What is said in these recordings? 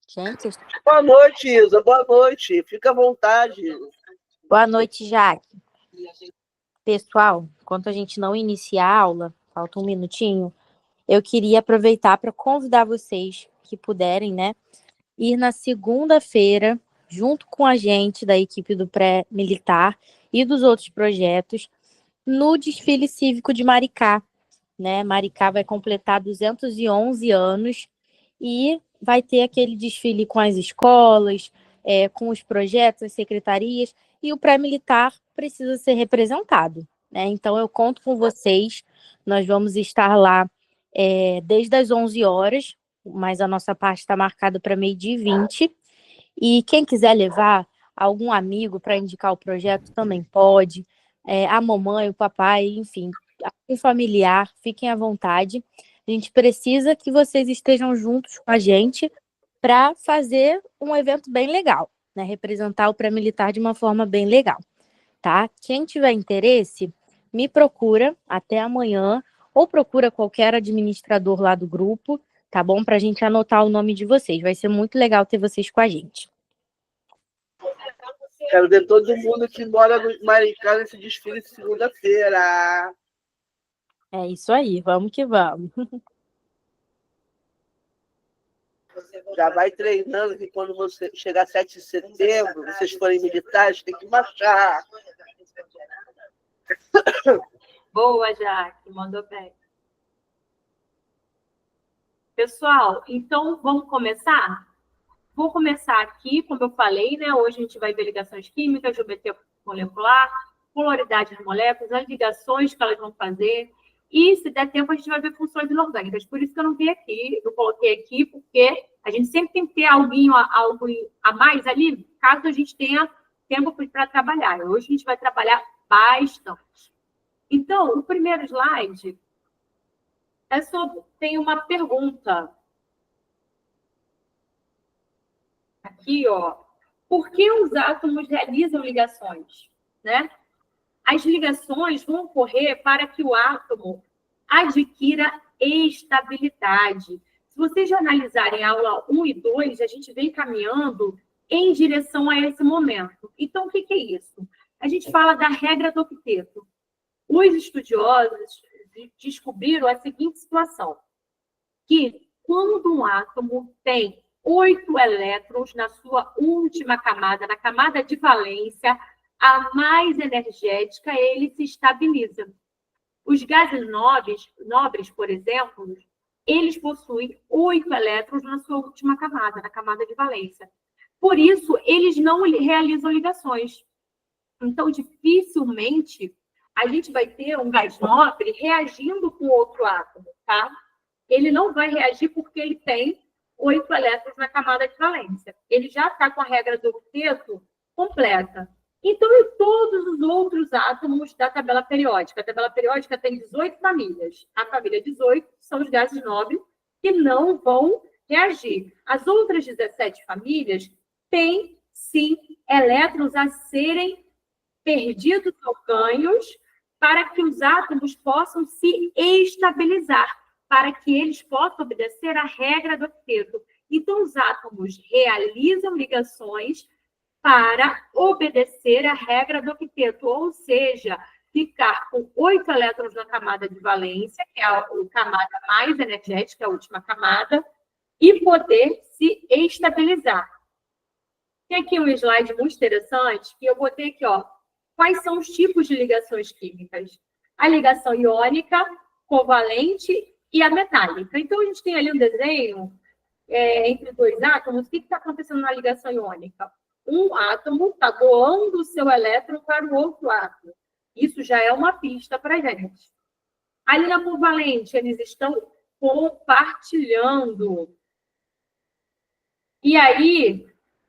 Gente, Boa noite, Isa. Boa noite. Fica à vontade. boa noite, Jaque. Pessoal, enquanto a gente não inicia a aula, falta um minutinho, eu queria aproveitar para convidar vocês que puderem, né, ir na segunda-feira, junto com a gente da equipe do pré-militar e dos outros projetos, no desfile cívico de Maricá, né? Maricá vai completar 211 anos e vai ter aquele desfile com as escolas, com os projetos, as secretarias, e o pré-militar precisa ser representado, né? Então, eu conto com vocês, nós vamos estar lá desde as 11 horas, mas a nossa parte está marcada para 12h20, e quem quiser levar algum amigo para indicar o projeto também pode, a mamãe, o papai, enfim, um familiar, fiquem à vontade. A gente precisa que vocês estejam juntos com a gente para fazer um evento bem legal, né? Representar o pré-militar de uma forma bem legal, tá? Quem tiver interesse, me procura até amanhã ou procura qualquer administrador lá do grupo, tá bom? Para a gente anotar o nome de vocês. Vai ser muito legal ter vocês com a gente. Quero ver todo mundo que mora no Maricá nesse desfile de segunda-feira. É isso aí, vamos que vamos. Já vai treinando que quando você chegar 7 de setembro, vocês forem militares, tem que marchar. Boa, Jaque, mandou bem. Pessoal, então vamos começar? Vou começar aqui, como eu falei, né? Hoje a gente vai ver ligações químicas, geometria molecular, polaridade das moléculas, as ligações que elas vão fazer. E, se der tempo, a gente vai ver funções inorgânicas. Por isso que eu não vi aqui, eu coloquei aqui, porque a gente sempre tem que ter algo a mais ali, caso a gente tenha tempo para trabalhar. Hoje a gente vai trabalhar bastante. Então, o primeiro slide tem uma pergunta. Aqui, ó. Por que os átomos realizam ligações, né? As ligações vão ocorrer para que o átomo adquira estabilidade. Se vocês já analisarem a aula 1 e 2, a gente vem caminhando em direção a esse momento. Então, o que é isso? A gente fala da regra do octeto. Os estudiosos descobriram a seguinte situação, que quando um átomo tem 8 elétrons na sua última camada, na camada de valência, a mais energética, ele se estabiliza. Os gases nobres, por exemplo, eles possuem 8 elétrons na sua última camada, na camada de valência. Por isso, eles não realizam ligações. Então, dificilmente, a gente vai ter um gás nobre reagindo com outro átomo, tá? Ele não vai reagir porque ele tem 8 elétrons na camada de valência. Ele já está com a regra do octeto completa. Então, e todos os outros átomos da tabela periódica? A tabela periódica tem 18 famílias. A família 18 são os gases nobres que não vão reagir. As outras 17 famílias têm, sim, elétrons a serem perdidos ou ganhos para que os átomos possam se estabilizar, para que eles possam obedecer à regra do octeto. Então, os átomos realizam ligações para obedecer à regra do octeto, ou seja, ficar com 8 elétrons na camada de valência, que é a camada mais energética, a última camada, e poder se estabilizar. Tem aqui um slide muito interessante, que eu botei aqui, ó, quais são os tipos de ligações químicas. A ligação iônica, covalente e a metálica. Então, a gente tem ali um desenho entre dois átomos. O que está acontecendo na ligação iônica? Um átomo está doando o seu elétron para o outro átomo. Isso já é uma pista para a gente. Ali na covalente, eles estão compartilhando. E aí,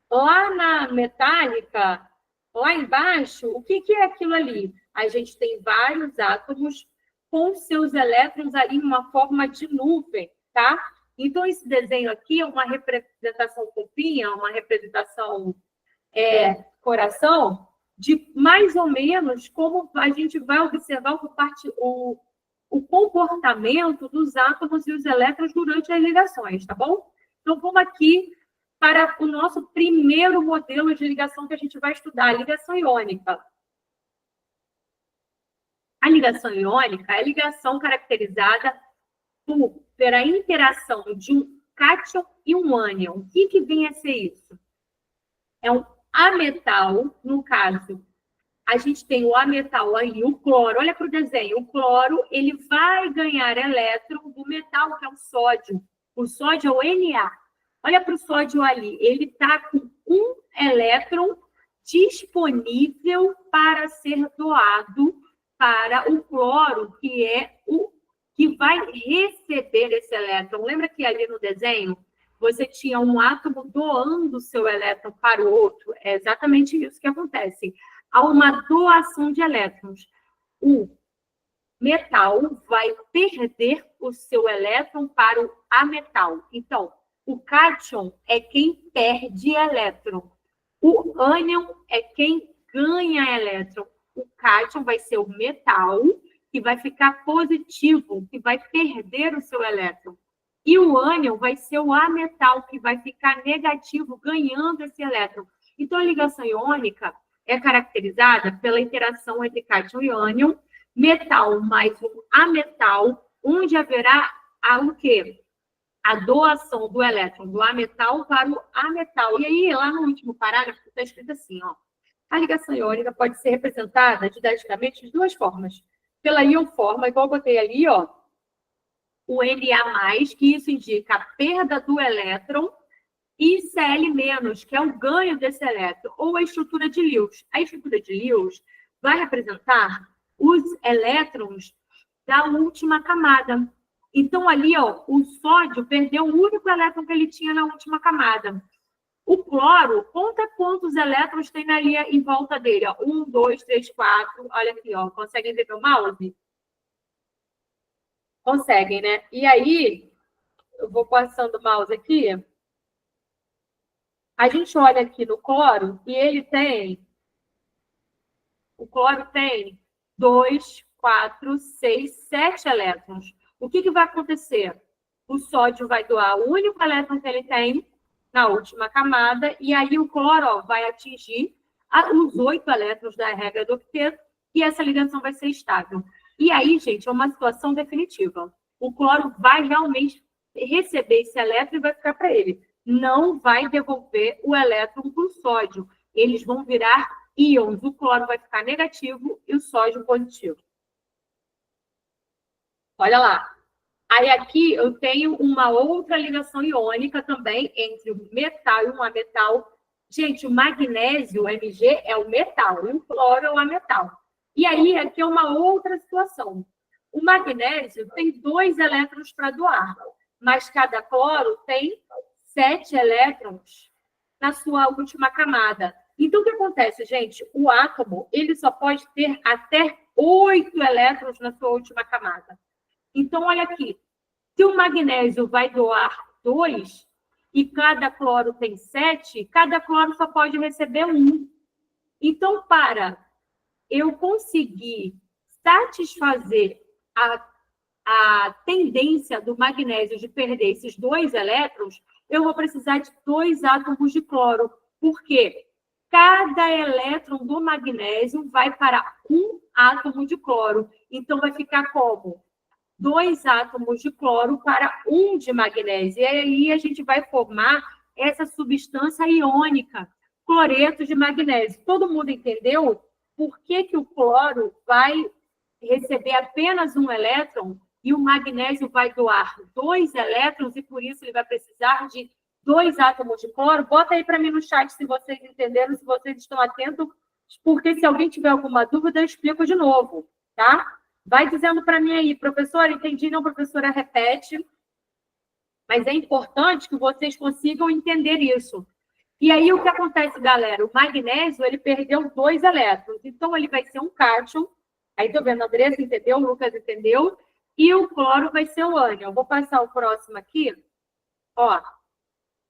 lá na metálica, lá embaixo, o que é aquilo ali? A gente tem vários átomos com seus elétrons ali em uma forma de nuvem, tá? Então, esse desenho aqui é uma representação fofinha, uma representação coração, de mais ou menos como a gente vai observar o comportamento dos átomos e os elétrons durante as ligações, tá bom? Então, vamos aqui para o nosso primeiro modelo de ligação que a gente vai estudar, a ligação iônica. A ligação iônica é a ligação caracterizada pela interação de um cátion e um ânion. O que vem a ser isso? É um ametal, no caso, a gente tem o ametal aí, o cloro. Olha para o desenho. O cloro, ele vai ganhar elétron do metal, que é o sódio. O sódio é o Na. Olha para o sódio ali. Ele está com um elétron disponível para ser doado para o cloro, que é o que vai receber esse elétron. Lembra que ali no desenho você tinha um átomo doando o seu elétron para o outro? É exatamente isso que acontece. Há uma doação de elétrons. O metal vai perder o seu elétron para o ametal. Então, o cátion é quem perde elétron. O ânion é quem ganha elétron. O cátion vai ser o metal que vai ficar positivo, que vai perder o seu elétron. E o ânion vai ser o ametal, que vai ficar negativo, ganhando esse elétron. Então, a ligação iônica é caracterizada pela interação entre cátion e ânion, metal mais um ametal, onde haverá o quê? A doação do elétron do ametal para o ametal. E aí, lá no último parágrafo, está escrito assim, ó. A ligação iônica pode ser representada didaticamente de duas formas. Pela ionforma, igual eu botei ali, ó, o Na+, que isso indica a perda do elétron, e Cl-, que é o ganho desse elétron, ou a estrutura de Lewis. A estrutura de Lewis vai representar os elétrons da última camada. Então, ali, ó, o sódio perdeu o único elétron que ele tinha na última camada. O cloro, conta quantos elétrons tem na linha em volta dele. Ó. 1, 2, 3, 4. Olha aqui, ó. Conseguem ver meu mouse? Conseguem, né? E aí, eu vou passando o mouse aqui. A gente olha aqui no cloro e ele tem... O cloro tem 2, 4, 6, 7 elétrons. O que vai acontecer? O sódio vai doar o único elétron que ele tem na última camada, e aí o cloro, ó, vai atingir os 8 elétrons da regra do octeto, e essa ligação vai ser estável. E aí, gente, é uma situação definitiva. O cloro vai realmente receber esse elétron e vai ficar para ele. Não vai devolver o elétron para o sódio. Eles vão virar íons. O cloro vai ficar negativo e o sódio positivo. Olha lá. Aí aqui eu tenho uma outra ligação iônica também entre o metal e um ametal. Gente, o magnésio, o Mg, é o metal e o cloro é o ametal. E aí aqui é uma outra situação. O magnésio tem 2 elétrons para doar, mas cada cloro tem 7 elétrons na sua última camada. Então, o que acontece, gente? O átomo, ele só pode ter até 8 elétrons na sua última camada. Então, olha aqui. Se o magnésio vai doar 2 e cada cloro tem 7, cada cloro só pode receber 1. Então, para eu conseguir satisfazer a tendência do magnésio de perder esses 2 elétrons, eu vou precisar de 2 átomos de cloro. Por quê? Cada elétron do magnésio vai para 1 átomo de cloro. Então, vai ficar como? 2 átomos de cloro para 1 de magnésio. E aí a gente vai formar essa substância iônica, cloreto de magnésio. Todo mundo entendeu por que o cloro vai receber apenas 1 elétron e o magnésio vai doar 2 elétrons e por isso ele vai precisar de 2 átomos de cloro? Bota aí para mim no chat se vocês entenderam, se vocês estão atentos, porque se alguém tiver alguma dúvida, eu explico de novo, tá? Vai dizendo para mim aí, professora, entendi, não, professora, repete. Mas é importante que vocês consigam entender isso. E aí, o que acontece, galera? O magnésio, ele perdeu 2 elétrons. Então, ele vai ser um cátion. Aí, tô vendo, a Andressa entendeu, o Lucas entendeu. E o cloro vai ser o ânion. Vou passar o próximo aqui. Ó.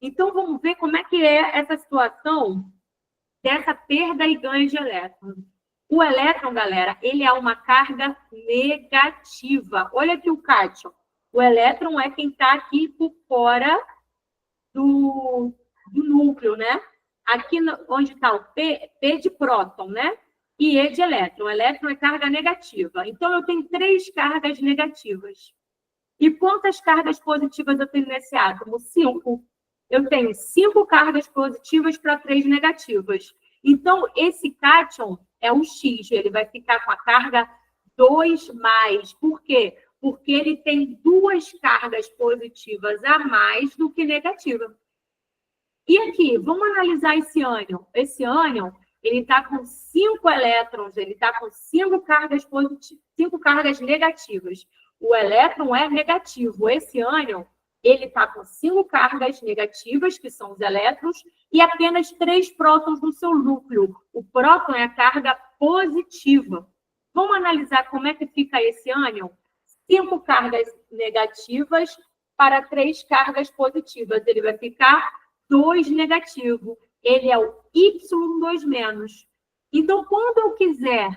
Então, vamos ver como é que é essa situação dessa perda e ganho de elétrons. O elétron, galera, ele é uma carga negativa. Olha aqui o cátion. O elétron é quem está aqui por fora do núcleo, né? Aqui onde está o P, P de próton, né? E E de elétron. Elétron é carga negativa. Então, eu tenho 3 cargas negativas. E quantas cargas positivas eu tenho nesse átomo? 5. Eu tenho 5 cargas positivas para 3 negativas. Então, esse cátion é o X. Ele vai ficar com a carga 2+. Por quê? Porque ele tem 2 cargas positivas a mais do que negativa. E aqui, vamos analisar esse ânion. Esse ânion, ele está com 5 elétrons, ele está com 5 cargas positivas, 5 cargas negativas. O elétron é negativo. Esse ânion, ele está com 5 cargas negativas, que são os elétrons, e apenas 3 prótons no seu núcleo. O próton é a carga positiva. Vamos analisar como é que fica esse ânion? 5 cargas negativas para 3 cargas positivas. Ele vai ficar 2 negativo. Ele é o Y2-. Então, quando eu quiser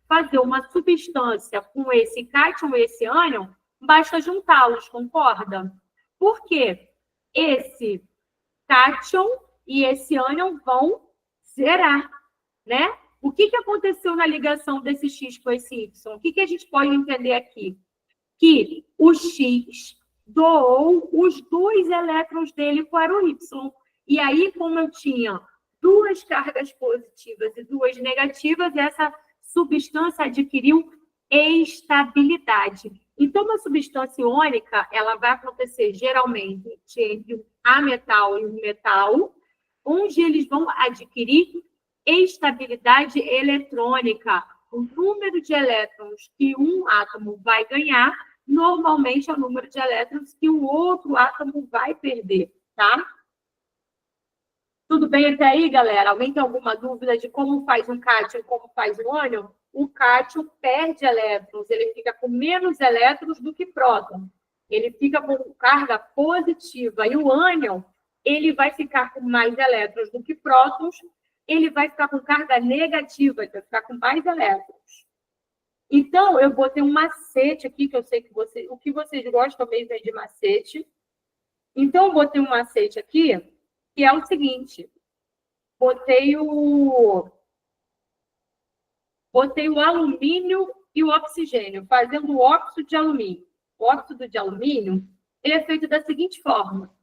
fazer uma substância com esse cátion e esse ânion, basta juntá-los, concorda? Por quê? Esse cátion e esse ânion vão zerar, né? O que aconteceu na ligação desse X com esse Y? O que a gente pode entender aqui? Que o X doou os 2 elétrons dele para o Y. E aí, como eu tinha 2 cargas positivas e 2 negativas, essa substância adquiriu estabilidade. Então, uma substância iônica, ela vai acontecer geralmente entre um ametal e um metal, onde eles vão adquirir estabilidade eletrônica. O número de elétrons que um átomo vai ganhar, normalmente é o número de elétrons que o outro átomo vai perder, tá? Tudo bem até aí, galera? Alguém tem alguma dúvida de como faz um cátion e como faz um ânion? O cátion perde elétrons, ele fica com menos elétrons do que próton. Ele fica com carga positiva. E o ânion, ele vai ficar com mais elétrons do que prótons, ele vai ficar com carga negativa, ele vai ficar com mais elétrons. Então, eu botei um macete aqui, que eu sei que o que vocês gostam mesmo é de macete. Então, eu botei um macete aqui, que é o seguinte, botei o alumínio e o oxigênio, fazendo o óxido de alumínio. O óxido de alumínio, ele é feito da seguinte forma.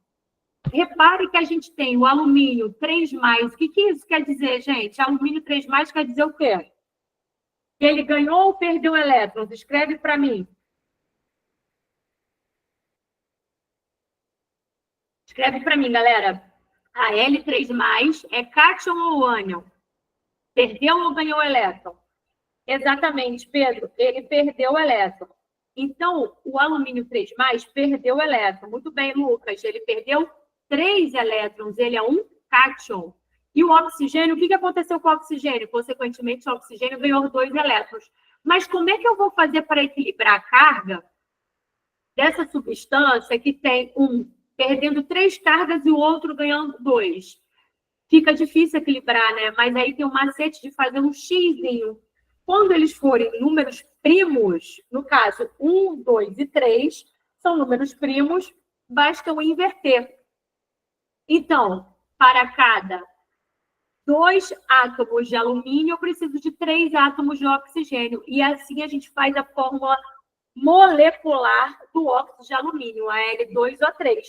Repare que a gente tem o alumínio 3+. O que isso quer dizer, gente? Alumínio 3+, quer dizer o quê? Que ele ganhou ou perdeu elétrons? Escreve para mim. Escreve para mim, galera. A L3+ é cátion ou ânion? Perdeu ou ganhou elétron? Exatamente, Pedro. Ele perdeu o elétron. Então, o alumínio 3+, perdeu o elétron. Muito bem, Lucas. Ele perdeu 3 elétrons. Ele é um cátion. E o oxigênio, o que aconteceu com o oxigênio? Consequentemente, o oxigênio ganhou 2 elétrons. Mas como é que eu vou fazer para equilibrar a carga dessa substância que tem um perdendo 3 cargas e o outro ganhando 2? Fica difícil equilibrar, né? Mas aí tem um macete de fazer um xizinho. Quando eles forem números primos, no caso 1, 2 e 3, são números primos, basta eu inverter. Então, para cada 2 átomos de alumínio, eu preciso de 3 átomos de oxigênio. E assim a gente faz a fórmula molecular do óxido de alumínio, a L2O3.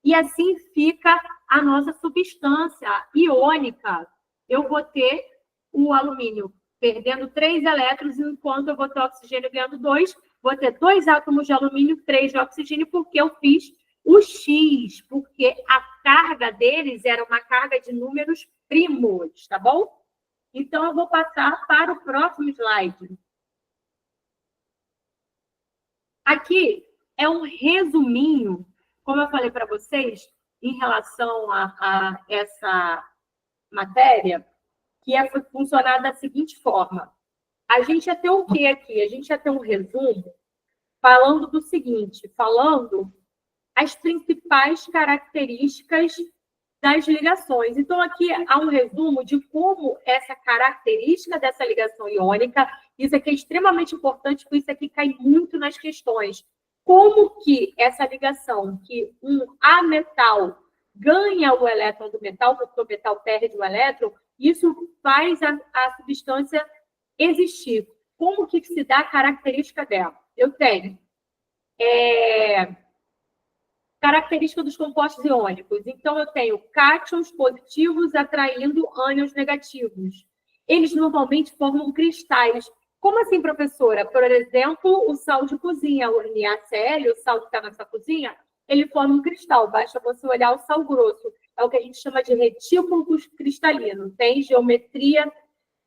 E assim fica a nossa substância iônica. Eu vou ter o alumínio perdendo 3 elétrons, enquanto eu vou ter o oxigênio ganhando 2. Vou ter 2 átomos de alumínio, 3 de oxigênio, porque eu fiz o X, porque a carga deles era uma carga de números primos, tá bom? Então, eu vou passar para o próximo slide. Aqui é um resuminho, como eu falei para vocês, em relação a essa matéria, que ia funcionar da seguinte forma. A gente ia ter o quê aqui? A gente ia ter um resumo falando do seguinte, falando as principais características das ligações. Então, aqui há um resumo de como essa característica dessa ligação iônica, isso aqui é extremamente importante, porque isso aqui cai muito nas questões. Como que essa ligação, que um ametal ganha o elétron do metal, porque o metal perde o elétron, isso faz a substância existir. Como que se dá a característica dela? Eu tenho característica dos compostos iônicos. Então, eu tenho cátions positivos atraindo ânions negativos. Eles normalmente formam cristais. Como assim, professora? Por exemplo, o sal de cozinha, o NaCl, o sal que está nessa cozinha, ele forma um cristal. Basta você olhar o sal grosso. É o que a gente chama de retículo cristalino. Tem geometria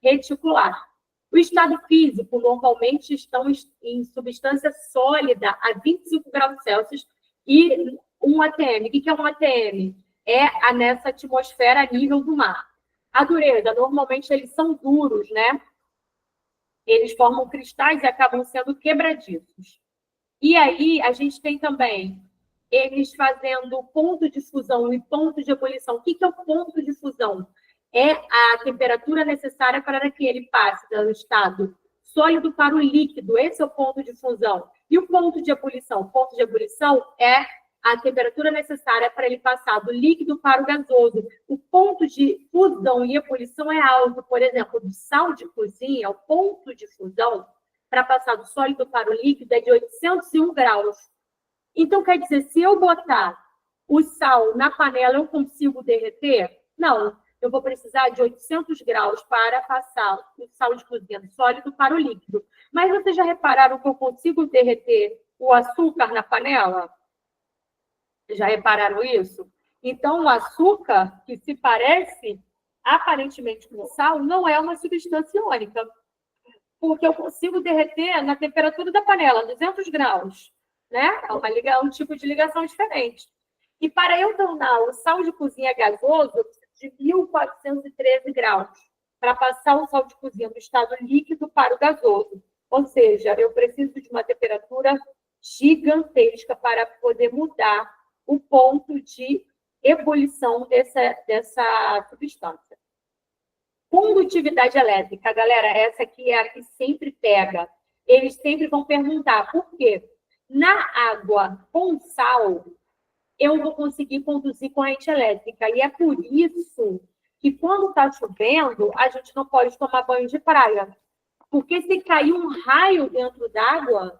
reticular. O estado físico, normalmente, estão em substância sólida a 25 graus Celsius e um ATM. O que é um ATM? É nessa atmosfera a nível do mar. A dureza, normalmente, eles são duros, né? Eles formam cristais e acabam sendo quebradiços. E aí, a gente tem também eles fazendo ponto de fusão e ponto de ebulição. O que é o ponto de fusão? É a temperatura necessária para que ele passe do estado sólido para o líquido. Esse é o ponto de fusão. E o ponto de ebulição? O ponto de ebulição é a temperatura necessária para ele passar do líquido para o gasoso. O ponto de fusão e ebulição é alto. Por exemplo, do sal de cozinha, o ponto de fusão para passar do sólido para o líquido é de 801 graus. Então, quer dizer, se eu botar o sal na panela, eu consigo derreter? Não. Eu vou precisar de 800 graus para passar o sal de cozinha do sólido para o líquido. Mas vocês já repararam que eu consigo derreter o açúcar na panela? Já repararam isso? Então, o açúcar, que se parece aparentemente com sal, não é uma substância iônica. Porque eu consigo derreter na temperatura da panela, 200 graus. Né? É um tipo de ligação diferente. E para eu tornar o sal de cozinha gasoso, eu preciso de 1.413 graus para passar o sal de cozinha do estado líquido para o gasoso. Ou seja, eu preciso de uma temperatura gigantesca para poder mudar o ponto de ebulição dessa substância. Condutividade elétrica, galera, essa aqui é a que sempre pega. Eles sempre vão perguntar por quê? Na água com sal, eu vou conseguir conduzir corrente elétrica. E é por isso que, quando está chovendo, a gente não pode tomar banho de praia. Porque se cair um raio dentro d'água,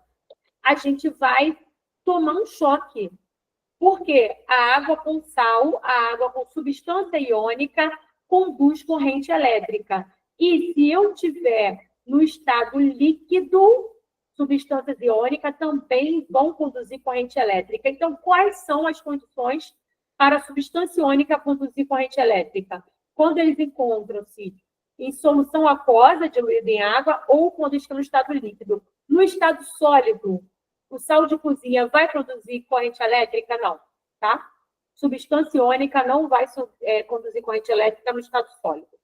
a gente vai tomar um choque. Porque a água com sal, a água com substância iônica, conduz corrente elétrica. E se eu tiver no estado líquido, substâncias iônicas também vão conduzir corrente elétrica. Então, quais são as condições para a substância iônica conduzir corrente elétrica? Quando eles encontram-se em solução aquosa, diluída em água, ou quando estão no estado líquido. No estado sólido, o sal de cozinha vai produzir corrente elétrica? Não, tá? Substância iônica não vai conduzir corrente elétrica no estado sólido.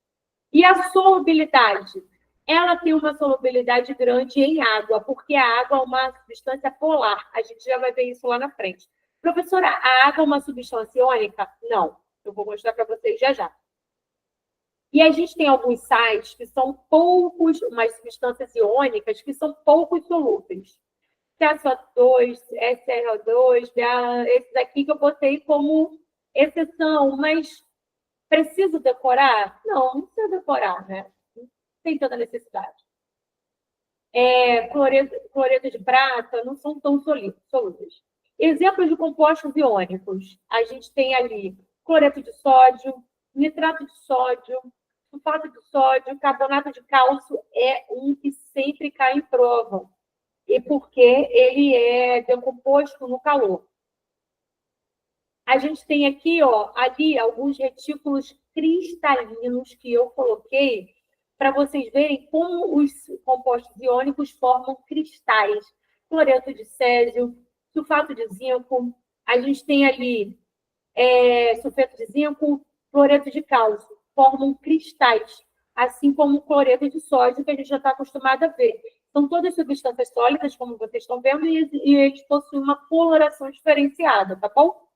E a solubilidade? Ela tem uma solubilidade grande em água, porque a água é uma substância polar. A gente já vai ver isso lá na frente. Professora, a água é uma substância iônica? Não. Eu vou mostrar para vocês já já. E a gente tem alguns sais que são umas substâncias iônicas que são poucos solúveis. CaSO2, SRO2, esses aqui que eu botei como exceção, mas preciso decorar? Não precisa decorar, né? Tem tanta necessidade. Cloreto de prata não são tão solúveis. Exemplos de compostos iônicos. A gente tem ali cloreto de sódio, nitrato de sódio, sulfato de sódio, carbonato de cálcio é um que sempre cai em prova. E porque ele é decomposto no calor. A gente tem aqui, ali, alguns retículos cristalinos que eu coloquei para vocês verem como os compostos iônicos formam cristais. Cloreto de césio, sulfato de zinco, a gente tem ali sulfato de zinco, cloreto de cálcio, formam cristais, assim como o cloreto de sódio, que a gente já está acostumado a ver. São todas substâncias sólidas, como vocês estão vendo, e eles possuem uma coloração diferenciada, tá bom?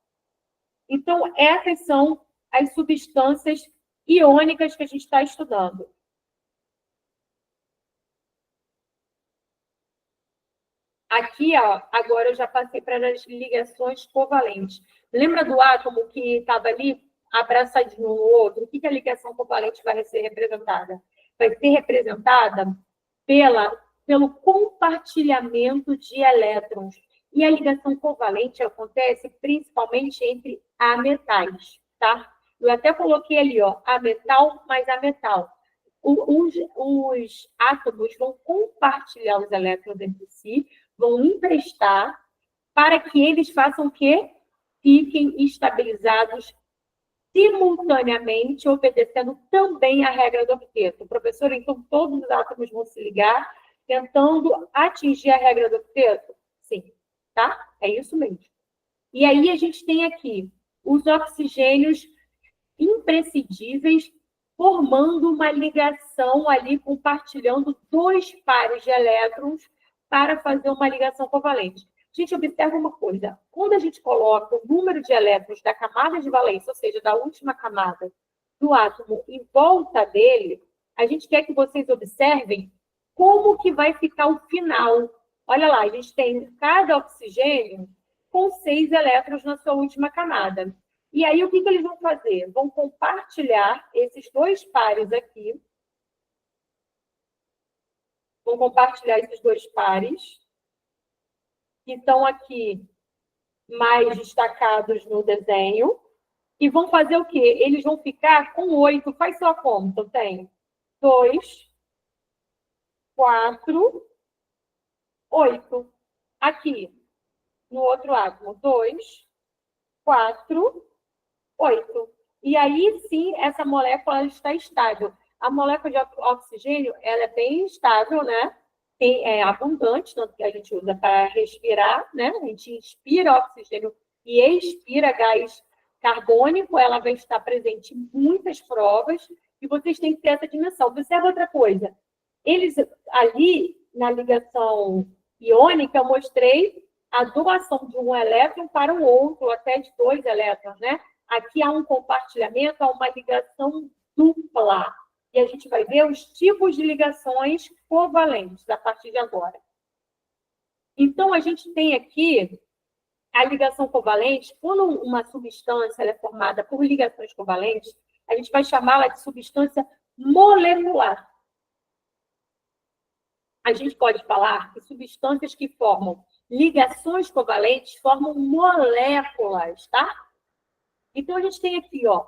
Então, essas são as substâncias iônicas que a gente está estudando. Aqui, ó, agora eu já passei para as ligações covalentes. Lembra do átomo que estava ali abraçadinho no outro? O que a ligação covalente vai ser representada? Vai ser representada pelo compartilhamento de elétrons. E a ligação covalente acontece principalmente entre ametais, tá? Eu até coloquei ali, ó, ametal mais ametal. Os átomos vão compartilhar os elétrons entre si, vão emprestar para que eles façam o quê? Fiquem estabilizados simultaneamente, obedecendo também a regra do octeto. Professor, então todos os átomos vão se ligar tentando atingir a regra do octeto? Sim, tá? É isso mesmo. E aí a gente tem aqui os oxigênios imprescindíveis formando uma ligação ali, compartilhando 2 pares de elétrons para fazer uma ligação covalente. Gente, observa uma coisa. Quando a gente coloca o número de elétrons da camada de valência, ou seja, da última camada do átomo em volta dele, a gente quer que vocês observem como que vai ficar o final. Olha lá, a gente tem cada oxigênio com 6 elétrons na sua última camada. E aí, o que eles vão fazer? Vão compartilhar esses 2 pares aqui. Vão compartilhar esses 2 pares, que estão aqui mais destacados no desenho. E vão fazer o quê? Eles vão ficar com 8. Faz sua conta. Tem 2, 4, 8. Aqui, no outro átomo, 2, 4, 8. E aí, sim, essa molécula está estável. A molécula de oxigênio, ela é bem estável, né? É abundante, tanto que a gente usa para respirar, né? A gente inspira oxigênio e expira gás carbônico. Ela vai estar presente em muitas provas e vocês têm que ter essa dimensão. Observa outra coisa. Eles, ali, na ligação iônica, eu mostrei a doação de um elétron para o outro, até de 2 elétrons, né? Aqui há um compartilhamento, há uma ligação dupla. E a gente vai ver os tipos de ligações covalentes a partir de agora. Então, a gente tem aqui a ligação covalente. Quando uma substância é formada por ligações covalentes, a gente vai chamá-la de substância molecular. A gente pode falar que substâncias que formam ligações covalentes formam moléculas, tá? Então, a gente tem aqui, ó,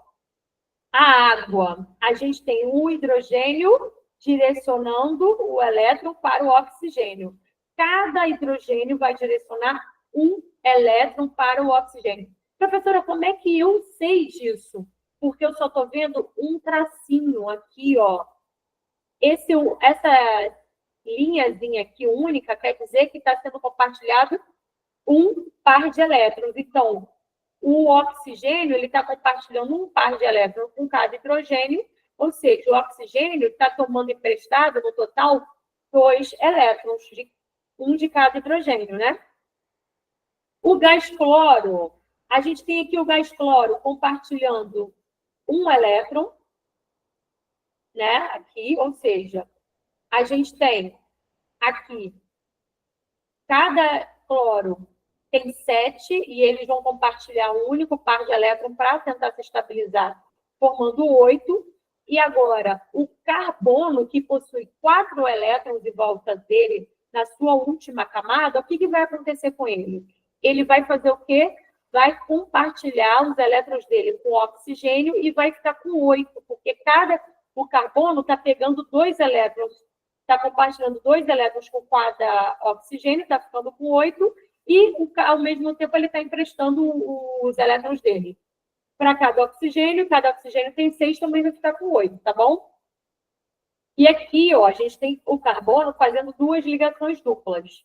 a água. A gente tem um hidrogênio direcionando o elétron para o oxigênio. Cada hidrogênio vai direcionar um elétron para o oxigênio. Professora, como é que eu sei disso? Porque eu só estou vendo um tracinho aqui, ó. Essa linhazinha aqui única quer dizer que está sendo compartilhado um par de elétrons. Então, o oxigênio ele está compartilhando um par de elétrons com cada hidrogênio, ou seja, o oxigênio está tomando emprestado, no total, 2 elétrons, um de cada hidrogênio, né? O gás cloro, a gente tem aqui o gás cloro compartilhando um elétron, né? Aqui, ou seja, a gente tem aqui, cada cloro tem 7 e eles vão compartilhar um único par de elétrons para tentar se estabilizar, formando 8. E agora, o carbono, que possui 4 elétrons em volta dele, na sua última camada, o que vai acontecer com ele? Ele vai fazer o quê? Vai compartilhar os elétrons dele com oxigênio e vai ficar com 8, porque o carbono está pegando 2 elétrons, está compartilhando 2 elétrons com cada oxigênio, está ficando com 8, e, ao mesmo tempo, ele está emprestando os elétrons dele. Para cada oxigênio tem 6, também vai ficar com 8, tá bom? E aqui, ó, a gente tem o carbono fazendo 2 ligações duplas.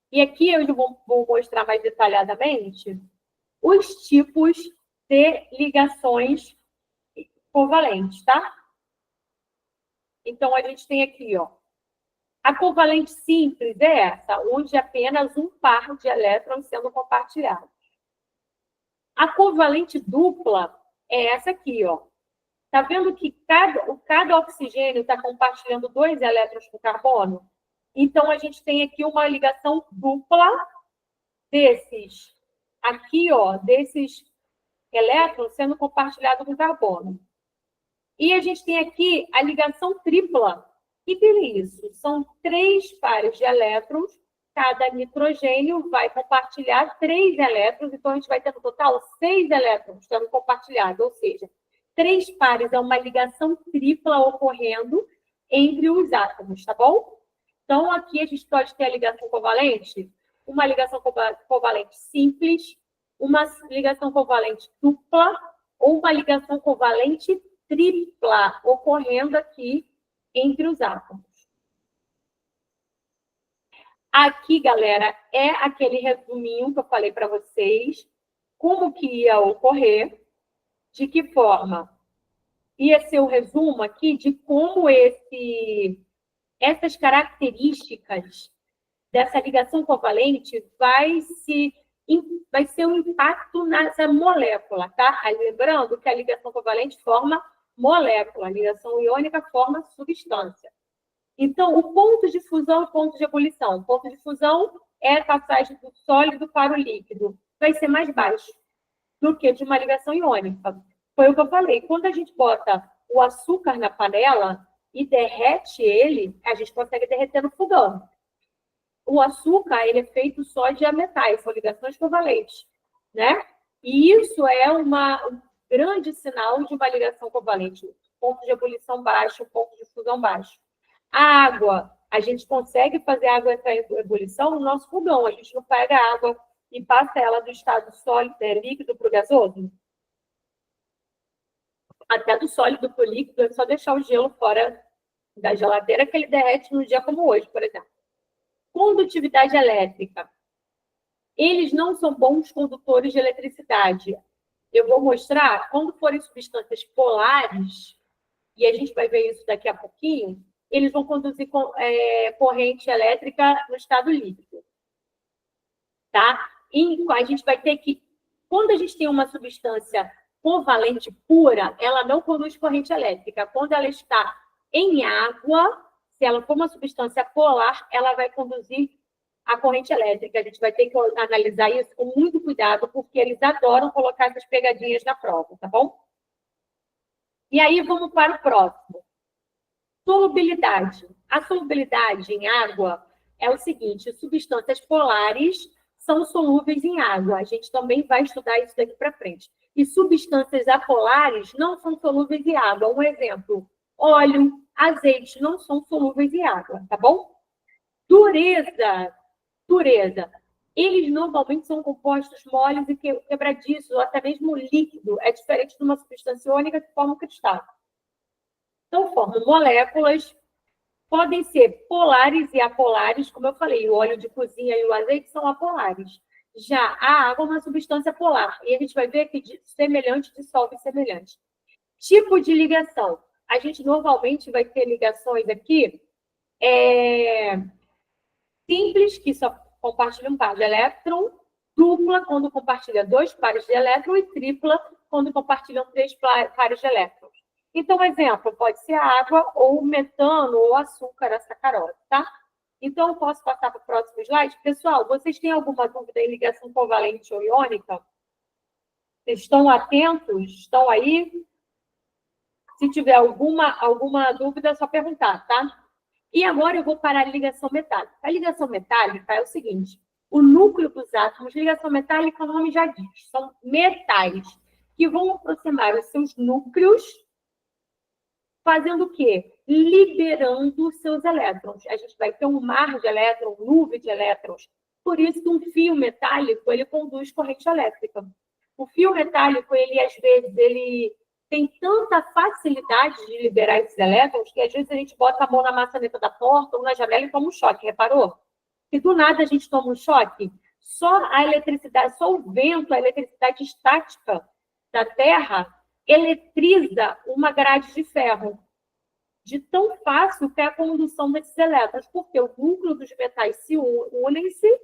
E aqui eu vou mostrar mais detalhadamente os tipos de ligações covalentes, tá? Então, a gente tem aqui, ó, a covalente simples é essa, onde apenas um par de elétrons sendo compartilhados. A covalente dupla é essa aqui, ó. Tá vendo que cada oxigênio está compartilhando 2 elétrons com carbono? Então, a gente tem aqui uma ligação dupla desses, aqui, ó, desses elétrons sendo compartilhados com carbono. E a gente tem aqui a ligação tripla. O que é isso? São 3 pares de elétrons, cada nitrogênio vai compartilhar 3 elétrons, então a gente vai ter no total 6 elétrons sendo compartilhados, ou seja, 3 pares é uma ligação tripla ocorrendo entre os átomos, tá bom? Então, aqui a gente pode ter a ligação covalente, uma ligação covalente simples, uma ligação covalente dupla ou uma ligação covalente tripla ocorrendo aqui entre os átomos. Aqui, galera, é aquele resuminho que eu falei para vocês, como que ia ocorrer, de que forma. Ia ser o resumo aqui de como essas características dessa ligação covalente vai ser um impacto nessa molécula, tá? Aí, lembrando que a ligação covalente forma molécula, a ligação iônica forma substância. Então, o ponto de fusão e o ponto de ebulição. O ponto de fusão é a passagem do sólido para o líquido. Vai ser mais baixo do que de uma ligação iônica. Foi o que eu falei. Quando a gente bota o açúcar na panela e derrete ele, a gente consegue derreter no fogão. O açúcar, ele é feito só de ametais, são ligações covalentes, né? E isso é um grande sinal de uma ligação covalente. Ponto de ebulição baixo, ponto de fusão baixo. A água, a gente consegue fazer a água entrar em ebulição no nosso fogão. A gente não pega a água e passa ela do estado sólido, líquido para o gasoso. Até do sólido para o líquido, é só deixar o gelo fora da geladeira que ele derrete num dia como hoje, por exemplo. Condutividade elétrica. Eles não são bons condutores de eletricidade. Eu vou mostrar, quando forem substâncias polares, e a gente vai ver isso daqui a pouquinho, eles vão conduzir corrente elétrica no estado líquido. Tá? E a gente vai ter que, quando a gente tem uma substância covalente pura, ela não conduz corrente elétrica. Quando ela está em água, se ela for uma substância polar, ela vai conduzir a corrente elétrica. A gente vai ter que analisar isso com muito cuidado, porque eles adoram colocar essas pegadinhas na prova, tá bom? E aí, vamos para o próximo. Solubilidade. A solubilidade em água é o seguinte, substâncias polares são solúveis em água. A gente também vai estudar isso daqui para frente. E substâncias apolares não são solúveis em água. Um exemplo, óleo, azeite não são solúveis em água, tá bom? Dureza. Eles normalmente são compostos moles e quebradiços, ou até mesmo líquido. É diferente de uma substância iônica que forma um cristal. Então, formam moléculas, podem ser polares e apolares, como eu falei, o óleo de cozinha e o azeite são apolares. Já a água é uma substância polar, e a gente vai ver que semelhante dissolve semelhante. Tipo de ligação. A gente normalmente vai ter ligações aqui simples, que só compartilham um par de elétron, dupla, quando compartilha 2 pares de elétron, e tripla, quando compartilham 3 pares de elétrons. Então, exemplo, pode ser água, ou metano, ou açúcar, a sacarose, tá? Então, eu posso passar para o próximo slide. Pessoal, vocês têm alguma dúvida em ligação covalente ou iônica? Vocês estão atentos? Estão aí? Se tiver alguma dúvida, é só perguntar, tá? E agora eu vou para a ligação metálica. A ligação metálica é o seguinte, o núcleo dos átomos, ligação metálica, o nome já diz, são metais que vão aproximar os seus núcleos, fazendo o quê? Liberando os seus elétrons. A gente vai ter um mar de elétrons, nuvem de elétrons. Por isso que um fio metálico, ele conduz corrente elétrica. O fio metálico, ele às vezes, ele tem tanta facilidade de liberar esses elétrons que às vezes a gente bota a mão na maçaneta da porta ou na janela e toma um choque, reparou? Se do nada a gente toma um choque, só a eletricidade, só o vento, a eletricidade estática da Terra eletriza uma grade de ferro. De tão fácil que é a condução desses elétrons, porque o núcleo dos metais se unem-se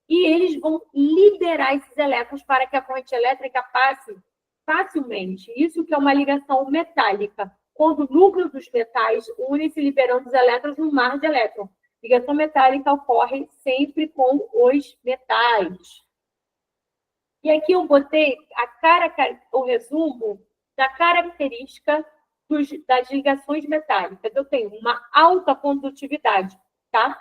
e eles vão liberar esses elétrons para que a corrente elétrica passe facilmente. Isso que é uma ligação metálica, quando o núcleo dos metais une-se liberando os elétrons num mar de elétrons. Ligação metálica ocorre sempre com os metais. E aqui eu botei o resumo da característica das ligações metálicas. Eu tenho uma alta condutividade, tá?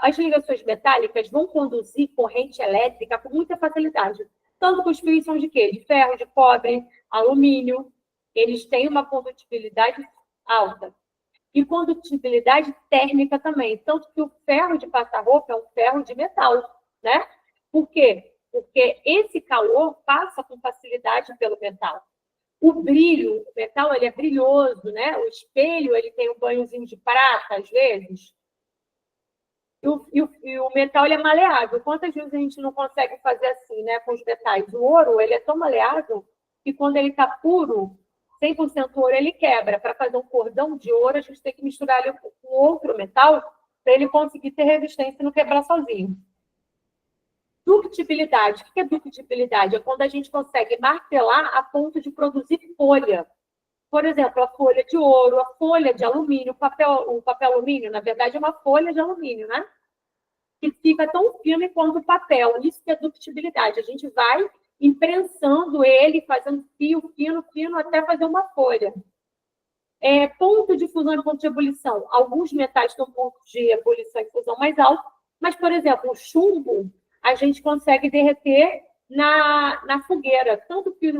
As ligações metálicas vão conduzir corrente elétrica com muita facilidade. Tanto que os fios são de quê? De ferro, de cobre, alumínio. Eles têm uma condutibilidade alta. E condutibilidade térmica também. Tanto que o ferro de passar roupa é um ferro de metal, né? Por quê? Porque esse calor passa com facilidade pelo metal. O brilho, o metal, ele é brilhoso, né? O espelho, ele tem um banhozinho de prata, às vezes. E o metal, ele é maleável. Quantas vezes a gente não consegue fazer assim, né? Com os metais? O ouro, ele é tão maleável que quando ele está puro, 100% ouro, ele quebra. Para fazer um cordão de ouro, a gente tem que misturar ele com outro metal para ele conseguir ter resistência e não quebrar sozinho. Ductibilidade. O que é ductibilidade? É quando a gente consegue martelar a ponto de produzir folha. Por exemplo, a folha de ouro, a folha de alumínio, o papel alumínio, na verdade, é uma folha de alumínio, né? Que fica tão firme quanto o papel. Isso que é ductibilidade. A gente vai imprensando ele, fazendo fio, fino, até fazer uma folha. Ponto de fusão e ponto de ebulição. Alguns metais têm um ponto de ebulição e fusão mais alto, mas, por exemplo, o chumbo, a gente consegue derreter na fogueira. Tanto que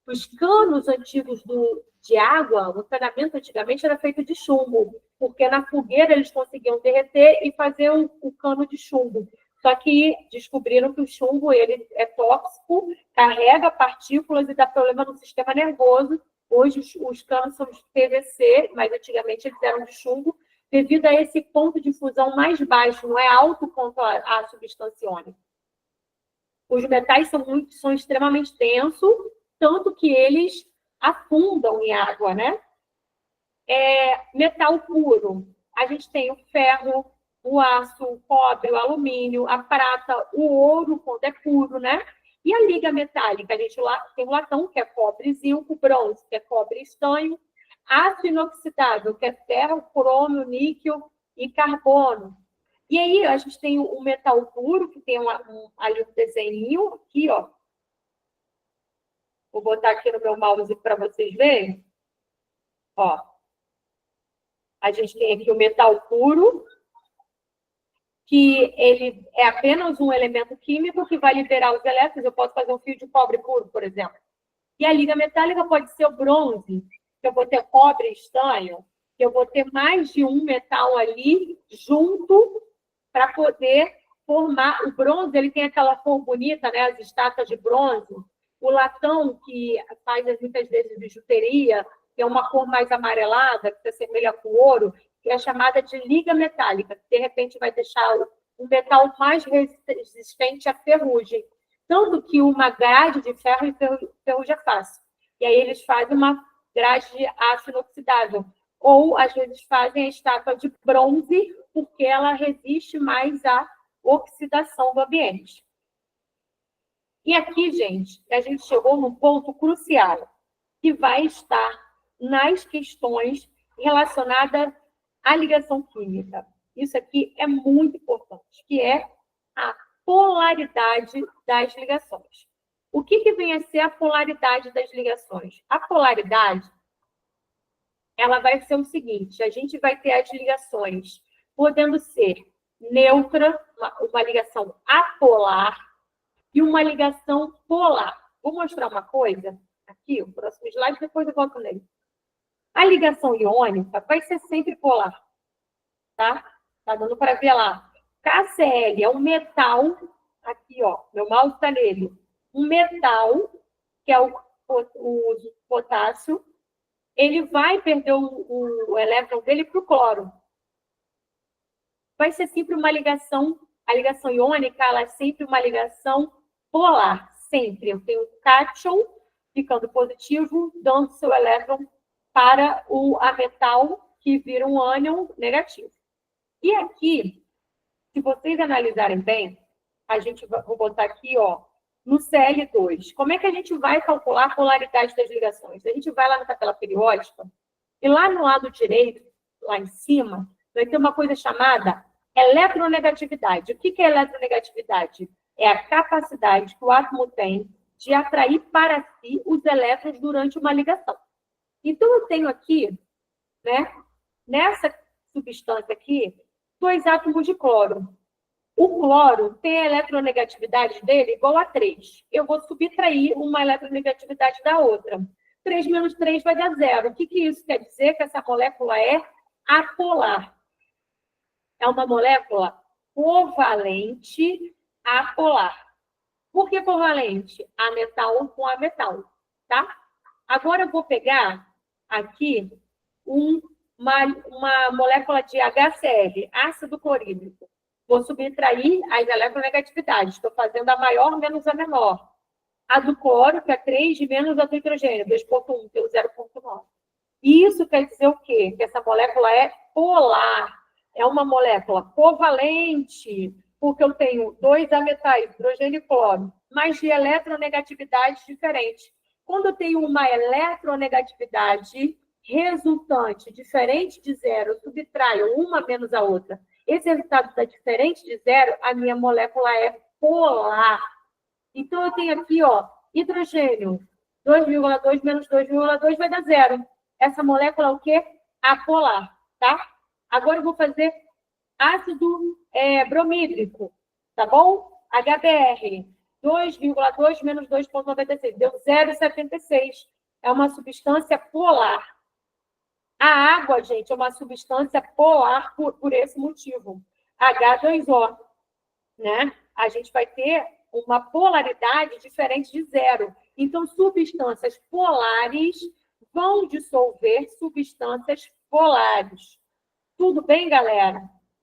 os canos antigos de água, o encanamento antigamente era feito de chumbo, porque na fogueira eles conseguiam derreter e fazer o cano de chumbo. Só que descobriram que o chumbo ele é tóxico, carrega partículas e dá problema no sistema nervoso. Hoje os canos são de PVC, mas antigamente eles eram de chumbo, devido a esse ponto de fusão mais baixo, não é alto quanto a substância iônica. Os metais são extremamente densos, tanto que eles afundam em água, né? Metal puro. A gente tem o ferro, o aço, o cobre, o alumínio, a prata, o ouro, quando é puro, né? E a liga metálica? A gente tem o latão, que é cobre e zinco, bronze, que é cobre e estanho, aço inoxidável, que é ferro, crômio, níquel e carbono. E aí, a gente tem o metal puro, que tem ali um desenho, aqui, ó. Vou botar aqui no meu mouse para vocês verem. Ó. A gente tem aqui o metal puro, que ele é apenas um elemento químico que vai liberar os elétrons. Eu posso fazer um fio de cobre puro, por exemplo. E a liga metálica pode ser o bronze, que eu vou ter cobre e estanho, que eu vou ter mais de um metal ali junto para poder formar. O bronze, ele tem aquela cor bonita, né? As estátuas de bronze. O latão, que faz muitas vezes bijuteria, que é uma cor mais amarelada, que se assemelha com ouro, que é chamada de liga metálica, que de repente vai deixar um metal mais resistente à ferrugem. Tanto que uma grade de ferro enferruja fácil. E aí eles fazem uma grade de aço inoxidável. Ou, às vezes, fazem a estátua de bronze, porque ela resiste mais à oxidação do ambiente. E aqui, gente, a gente chegou num ponto crucial, que vai estar nas questões relacionadas à ligação química. Isso aqui é muito importante, que é a polaridade das ligações. O que vem a ser a polaridade das ligações? A polaridade, ela vai ser o seguinte: a gente vai ter as ligações podendo ser neutra, uma ligação apolar, e uma ligação polar. Vou mostrar uma coisa aqui, o próximo slide, depois eu volto nele. A ligação iônica vai ser sempre polar, tá? Tá dando para ver lá. KCl é um metal, aqui, ó, meu mouse está nele. Um metal, que é o potássio, ele vai perder o elétron dele para o cloro. Vai ser sempre uma ligação, a ligação iônica, ela é sempre uma ligação polar, sempre. Eu tenho o cátion ficando positivo, dando seu elétron para a metal, que vira um ânion negativo. E aqui, se vocês analisarem bem, vou botar aqui, ó, no Cl2. Como é que a gente vai calcular a polaridade das ligações? A gente vai lá na tabela periódica, e lá no lado direito, lá em cima, vai ter uma coisa chamada eletronegatividade. O que é eletronegatividade? É a capacidade que o átomo tem de atrair para si os elétrons durante uma ligação. Então, eu tenho aqui, né, nessa substância aqui, 2 átomos de cloro. O cloro tem a eletronegatividade dele igual a 3. Eu vou subtrair uma eletronegatividade da outra. 3 menos 3 vai dar 0. O que isso quer dizer? Que essa molécula é apolar. É uma molécula covalente apolar. Por que covalente? Ametal com ametal, tá? Agora eu vou pegar aqui uma molécula de HCl, ácido clorídrico. Vou subtrair as eletronegatividades. Estou fazendo a maior menos a menor. A do cloro, que é 3, menos a do hidrogênio, 2,1, que é o 0,9. E isso quer dizer o quê? Que essa molécula é polar. É uma molécula covalente, porque eu tenho 2 ametais, hidrogênio e cloro, mas de eletronegatividades diferentes. Quando eu tenho uma eletronegatividade resultante diferente de 0, eu subtraio uma menos a outra. Esse resultado está diferente de 0, a minha molécula é polar. Então, eu tenho aqui, ó, hidrogênio, 2,2 menos 2,2 vai dar 0. Essa molécula é o quê? Apolar, tá? Agora eu vou fazer ácido bromídrico, tá bom? HBr, 2,2 menos 2,96, deu 0,76. É uma substância polar. A água, gente, é uma substância polar por esse motivo. H2O, né? A gente vai ter uma polaridade diferente de 0. Então, substâncias polares vão dissolver substâncias polares. Tudo bem, galera?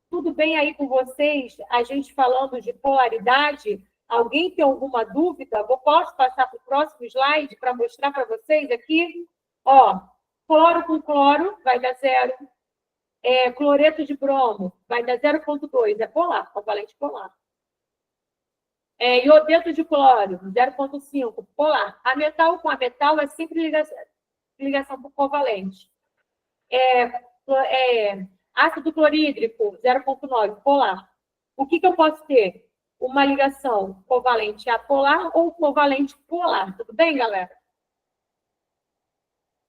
Tudo bem aí com vocês? A gente falando de polaridade? Alguém tem alguma dúvida? Posso passar para o próximo slide para mostrar para vocês aqui? Ó, cloro com cloro vai dar 0. Cloreto de bromo vai dar 0,2. É polar, covalente polar. Iodeto de cloro, 0,5, polar. Ametal com ametal é sempre ligação por covalente. Ácido clorídrico, 0,9, polar. O que eu posso ter? Uma ligação covalente apolar ou covalente polar. Tudo bem, galera?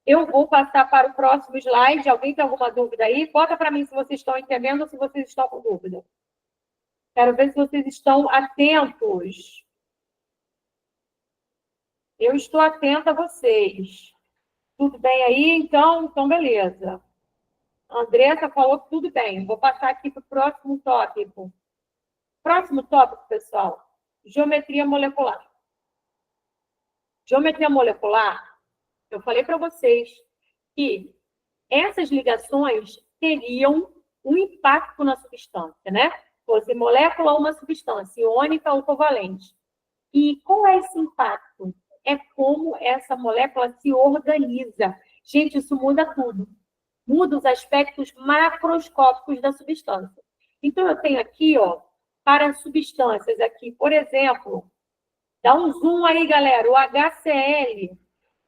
Eu vou passar para o próximo slide. Alguém tem alguma dúvida aí? Bota para mim se vocês estão entendendo ou se vocês estão com dúvida. Quero ver se vocês estão atentos. Eu estou atenta a vocês. Tudo bem aí? Então beleza. A Andressa falou que tudo bem. Vou passar aqui para o próximo tópico. Próximo tópico, pessoal. Geometria molecular. Geometria molecular, eu falei para vocês que essas ligações teriam um impacto na substância, né? Fosse molécula ou uma substância, iônica ou covalente. E qual é esse impacto? É como essa molécula se organiza. Gente, isso muda tudo. Muda os aspectos macroscópicos da substância. Então, eu tenho aqui, ó, para substâncias aqui, por exemplo, dá um zoom aí, galera, o HCl.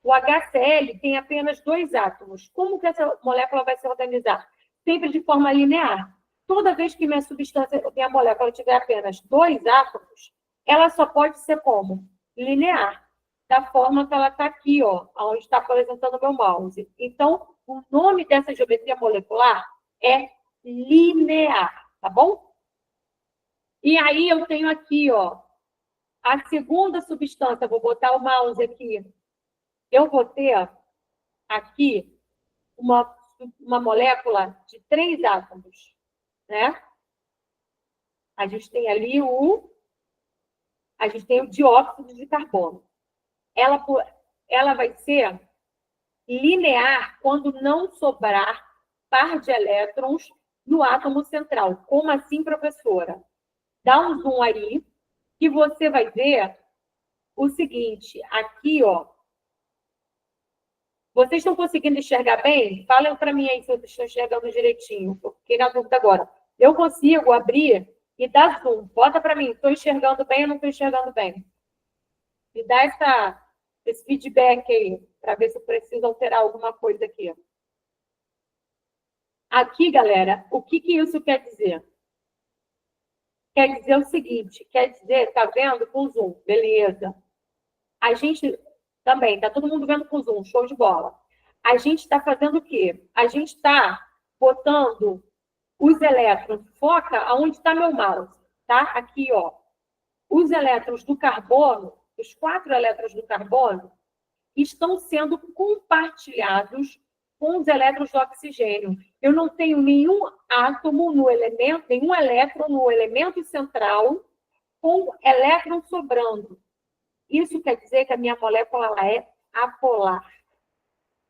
O HCl tem apenas 2 átomos. Como que essa molécula vai se organizar? Sempre de forma linear. Toda vez que minha molécula tiver apenas 2 átomos, ela só pode ser como? Linear. Da forma que ela está aqui, ó, onde está apresentando o meu mouse. Então, o nome dessa geometria molecular é linear, tá bom? E aí eu tenho aqui, ó, a segunda substância. Vou botar o mouse aqui. Eu vou ter aqui uma molécula de 3 átomos, né? A gente tem ali o dióxido de carbono. Ela vai ser linear quando não sobrar par de elétrons no átomo central. Como assim, professora? Dá um zoom aí que você vai ver o seguinte, aqui, ó. Vocês estão conseguindo enxergar bem? Falem para mim aí se vocês estão enxergando direitinho. Eu fiquei na dúvida agora. Eu consigo abrir e dar zoom. Bota para mim, estou enxergando bem ou não estou enxergando bem? Me dá esse feedback aí, para ver se eu preciso alterar alguma coisa aqui. Aqui, galera, o que isso quer dizer? Quer dizer o seguinte, quer dizer, tá vendo com zoom, beleza. A gente também, tá todo mundo vendo com zoom, show de bola. A gente está fazendo o quê? A gente está botando os elétrons, foca aonde está meu mouse, tá? Aqui, ó. Os elétrons do carbono, os 4 elétrons do carbono, estão sendo compartilhados com os elétrons do oxigênio. Eu não tenho nenhum átomo no elemento, nenhum elétron no elemento central com elétron sobrando. Isso quer dizer que a minha molécula ela é apolar.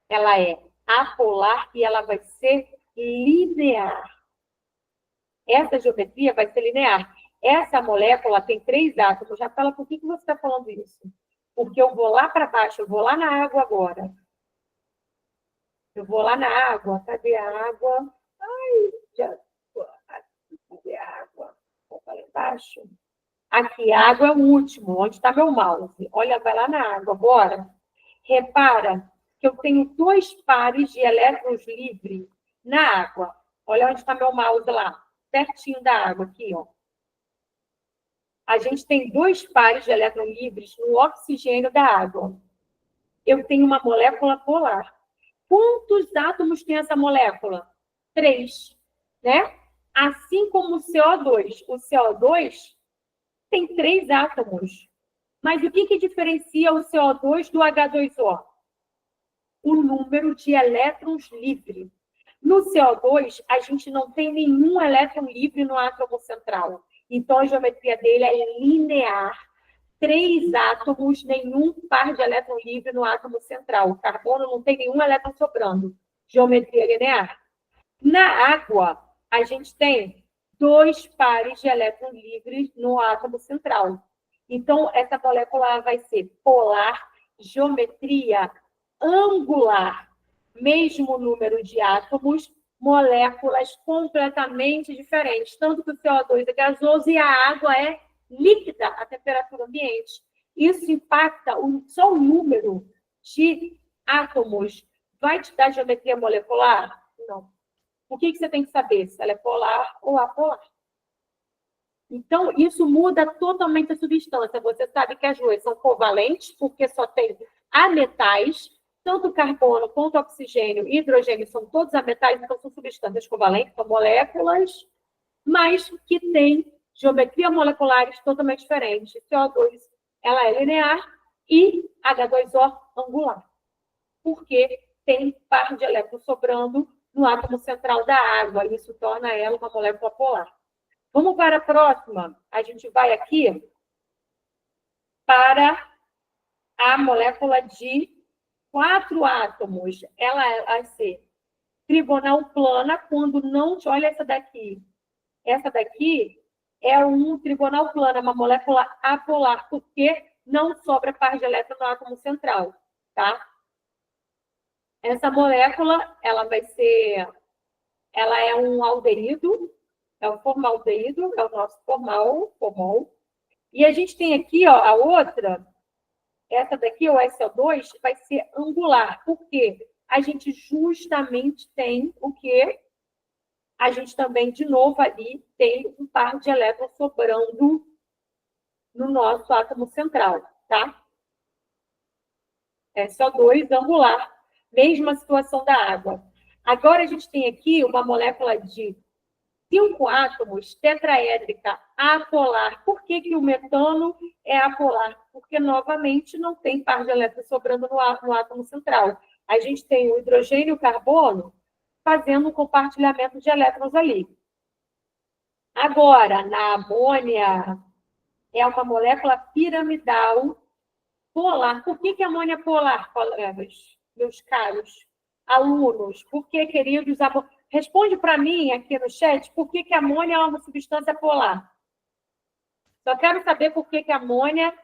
Ela é apolar e ela vai ser linear. Essa geometria vai ser linear. Essa molécula tem 3 átomos. Já fala, por que você está falando isso? Porque eu vou lá para baixo, eu vou lá na água agora. Eu vou lá na água. Cadê a água? Ai, já... Cadê a água? Vou para lá embaixo. Aqui, a água é o último. Onde está meu mouse? Olha, vai lá na água. Bora. Repara que eu tenho 2 pares de elétrons livres na água. Olha onde está meu mouse lá. Pertinho da água, aqui, ó. A gente tem 2 pares de elétrons livres no oxigênio da água. Eu tenho uma molécula polar. Quantos átomos tem essa molécula? 3, né? Assim como o CO2. O CO2 tem 3 átomos. Mas o que diferencia o CO2 do H2O? O número de elétrons livres. No CO2, a gente não tem nenhum elétron livre no átomo central. Então, a geometria dele é linear. 3 átomos, nenhum par de elétron livre no átomo central. O carbono não tem nenhum elétron sobrando. Geometria linear. Na água, a gente tem 2 pares de elétrons livres no átomo central. Então, essa molécula vai ser polar, geometria angular. Mesmo número de átomos, moléculas completamente diferentes. Tanto que o CO2 é gasoso e a água é líquida à temperatura ambiente. Isso impacta só o número de átomos. Vai te dar geometria molecular? Não. O que você tem que saber? Se ela é polar ou apolar. Então, isso muda totalmente a substância. Você sabe que as duas são covalentes, porque só tem ametais. Tanto carbono quanto oxigênio e hidrogênio são todos ametais, então são substâncias covalentes, são moléculas, mas que têm geometria moleculares totalmente diferentes. CO2, ela é linear e H2O angular, porque tem par de elétrons sobrando no átomo central da água. Isso torna ela uma molécula polar. Vamos para a próxima. A gente vai aqui para a molécula de 4 átomos. Ela vai ser trigonal plana quando não... Olha essa daqui. Essa daqui é um trigonal plana, uma molécula apolar, porque não sobra par de elétron no átomo central, tá? Essa molécula, ela vai ser... Ela é um aldeído, é o formaldeído, é o nosso formol. E a gente tem aqui, ó, a outra... Essa daqui, o SO2, vai ser angular. Por quê? A gente justamente tem o quê? A gente também, de novo, ali tem um par de elétrons sobrando no nosso átomo central, tá? SO2 angular. Mesma situação da água. Agora, a gente tem aqui uma molécula de 5 átomos, tetraédrica, apolar. Por que o metano é apolar? Porque, novamente, não tem par de elétrons sobrando no átomo central. A gente tem o hidrogênio e o carbono fazendo um compartilhamento de elétrons ali. Agora, na amônia, é uma molécula piramidal polar. Por que a amônia é polar, colegas, meus caros alunos? Por que, queridos alunos? Responde para mim aqui no chat por que a amônia é uma substância polar. Só quero saber por que a amônia...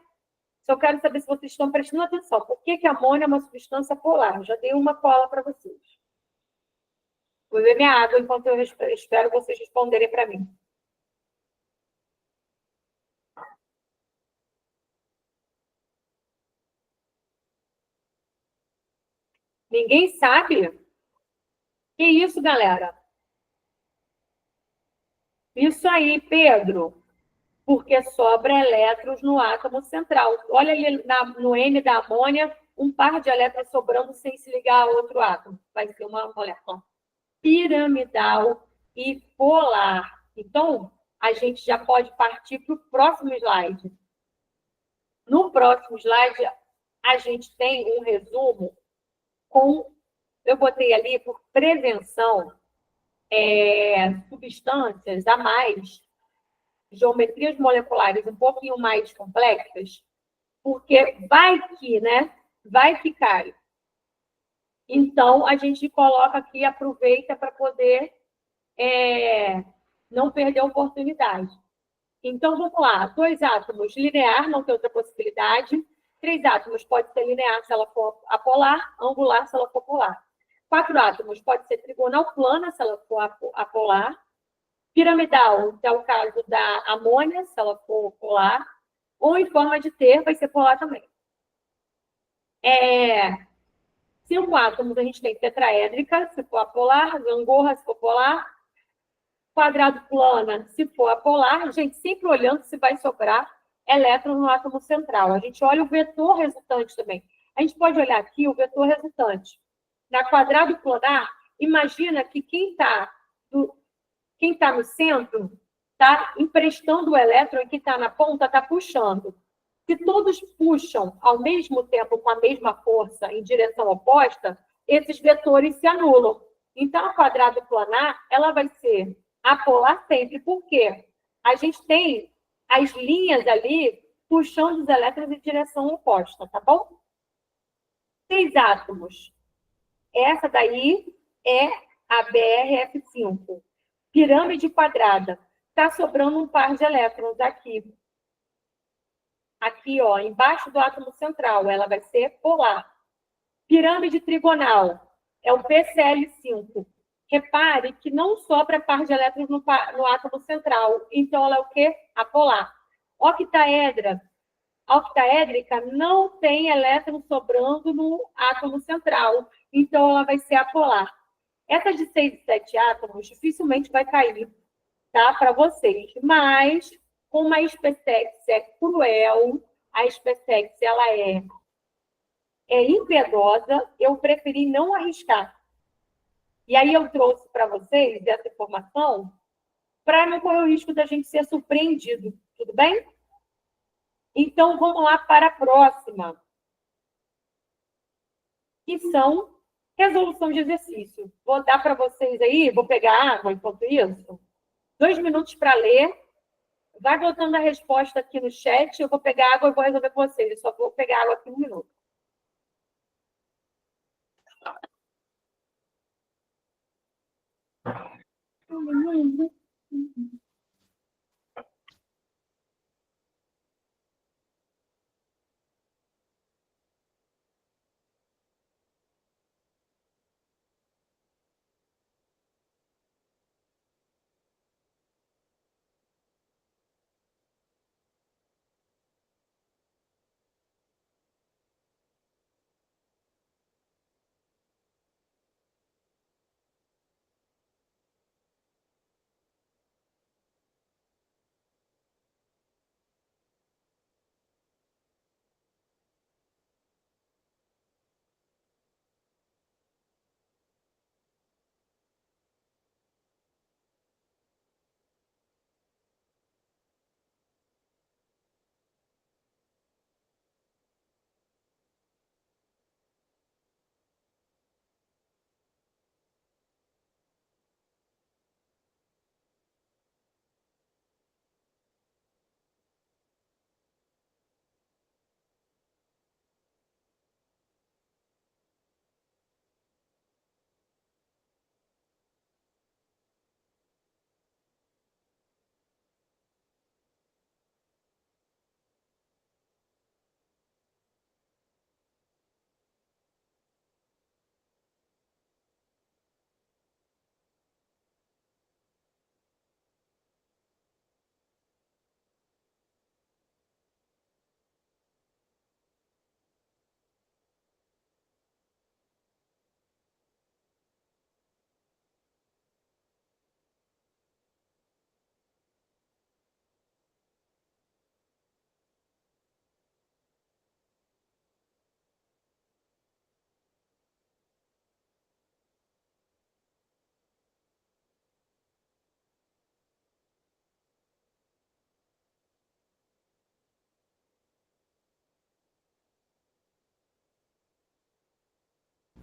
Só quero saber se vocês estão prestando atenção. Por que a amônia é uma substância polar? Já dei uma cola para vocês. Vou beber minha água enquanto eu espero vocês responderem para mim. Ninguém sabe? Que isso, galera? Isso aí, Pedro, porque sobra elétrons no átomo central. Olha ali no N da amônia, um par de elétrons sobrando sem se ligar a outro átomo. Vai ser uma molécula piramidal e polar. Então, a gente já pode partir para o próximo slide. No próximo slide, a gente tem um resumo com, eu botei ali por prevenção, substâncias a mais, geometrias moleculares um pouquinho mais complexas, porque vai que, né? Vai que cai. Então, a gente coloca aqui, aproveita para poder não perder a oportunidade. Então, vamos lá. 2 átomos, linear, não tem outra possibilidade. 3 átomos, pode ser linear se ela for apolar, angular se ela for polar. 4 átomos, pode ser trigonal plana se ela for apolar. Piramidal, que é o caso da amônia, se ela for polar. Ou em forma de T, vai ser polar também. 5 átomos, a gente tem tetraédrica, se for apolar. Gangorra, se for polar. Quadrado plana, se for apolar, a gente sempre olhando se vai sobrar elétron no átomo central. A gente olha o vetor resultante também. A gente pode olhar aqui o vetor resultante. Na quadrado planar, imagina que quem está no centro está emprestando o elétron e quem está na ponta está puxando. Se todos puxam ao mesmo tempo com a mesma força em direção oposta, esses vetores se anulam. Então, a quadrado planar, ela vai ser apolar sempre. Por quê? A gente tem as linhas ali puxando os elétrons em direção oposta, tá bom? 6 átomos. Essa daí é a BRF5. Pirâmide quadrada. Está sobrando um par de elétrons aqui. Aqui, ó, embaixo do átomo central, ela vai ser polar. Pirâmide trigonal é o PCl5. Repare que não sobra par de elétrons no átomo central. Então, ela é o quê? Apolar. Octaédrica não tem elétron sobrando no átomo central. Então, ela vai ser apolar. Essa de 6 e 7 átomos dificilmente vai cair, tá? Para vocês. Mas, como a Spesex é cruel, a Spesex ela é impiedosa, eu preferi não arriscar. E aí eu trouxe para vocês essa informação para não correr o risco da gente ser surpreendido. Tudo bem? Então, vamos lá para a próxima. Que são resolução de exercício. Vou dar para vocês aí, vou pegar água enquanto isso. 2 minutos para ler. Vai botando a resposta aqui no chat. Eu vou pegar água e vou resolver com vocês. Eu só vou pegar água aqui 1 minuto.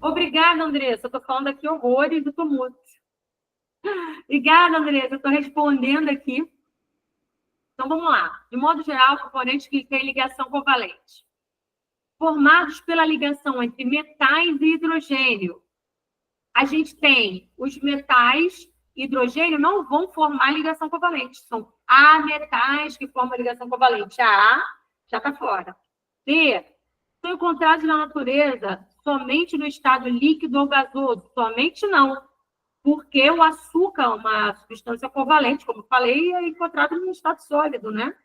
Obrigada, Andressa. Eu estou falando aqui horrores do tumulto. Obrigada, Andressa. Eu estou respondendo aqui. Então, vamos lá. De modo geral, componentes que têm ligação covalente. Formados pela ligação entre metais e hidrogênio. A gente tem os metais e hidrogênio não vão formar ligação covalente. São ametais que formam ligação covalente. A já está fora. B, são encontrados na natureza somente no estado líquido ou gasoso. Somente não. Porque o açúcar é uma substância covalente, como eu falei, é encontrado no estado sólido, né?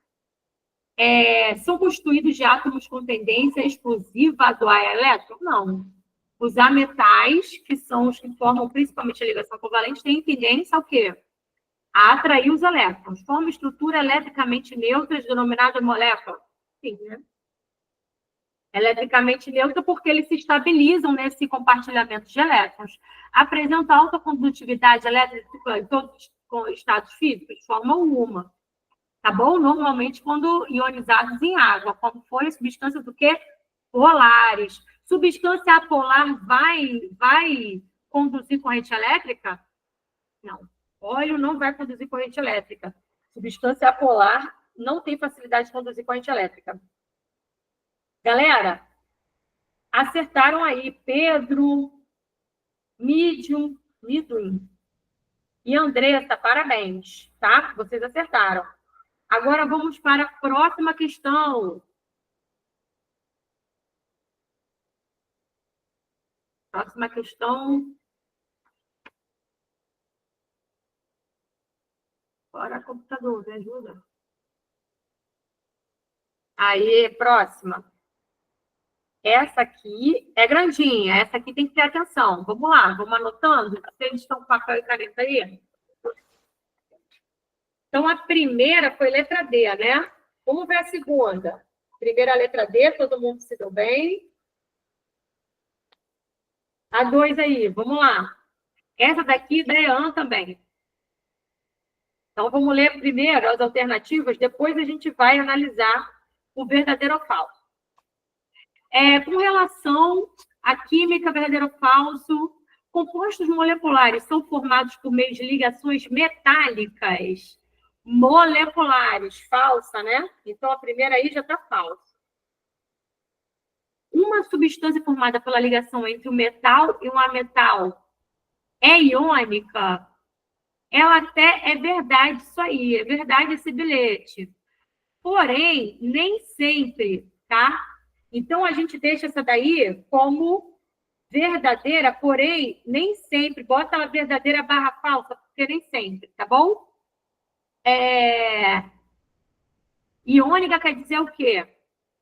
São constituídos de átomos com tendência explosiva a doar elétron? Não. Os ametais, que são os que formam principalmente a ligação covalente, têm tendência ao quê? A atrair os elétrons. Forma estrutura eletricamente neutra, denominada molécula. Sim, né? Eletricamente neutra porque eles se estabilizam nesse compartilhamento de elétrons. Apresentam alta condutividade elétrica em todos os estados físicos? Forma uma. Tá bom? Normalmente quando ionizados em água, como foi substâncias do quê? Polares. Substância apolar vai conduzir corrente elétrica? Não. Óleo não vai conduzir corrente elétrica. Substância apolar não tem facilidade de conduzir corrente elétrica. Galera, acertaram aí Pedro, Midwin e Andressa, parabéns, tá? Vocês acertaram. Agora vamos para a próxima questão. Próxima questão. Bora, computador, me ajuda. Aí, próxima. Essa aqui é grandinha, essa aqui tem que ter atenção. Vamos lá, vamos anotando. Vocês estão com papel e caneta aí? Então, a primeira foi letra D, né? Vamos ver a segunda. Primeira letra D, todo mundo se deu bem. A 2 aí, vamos lá. Essa daqui, DEAN também. Então, vamos ler primeiro as alternativas, depois a gente vai analisar o verdadeiro ou falso. Com relação à química, verdadeiro ou falso, compostos moleculares são formados por meio de ligações metálicas moleculares. Falsa, né? Então, a primeira aí já está falsa. Uma substância formada pela ligação entre o metal e um ametal é iônica? Ela até é verdade isso aí, é verdade esse bilhete. Porém, nem sempre, tá? Então, a gente deixa essa daí como verdadeira, porém, nem sempre. Bota ela verdadeira barra falsa, porque nem sempre, tá bom? Iônica quer dizer o quê?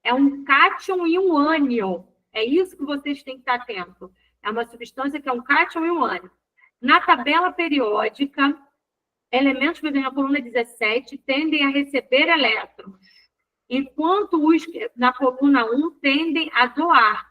É um cátion e um ânion. É isso que vocês têm que estar atentos. É uma substância que é um cátion e um ânion. Na tabela periódica, elementos presentes na coluna 17 tendem a receber elétrons, enquanto os na coluna 1 tendem a doar.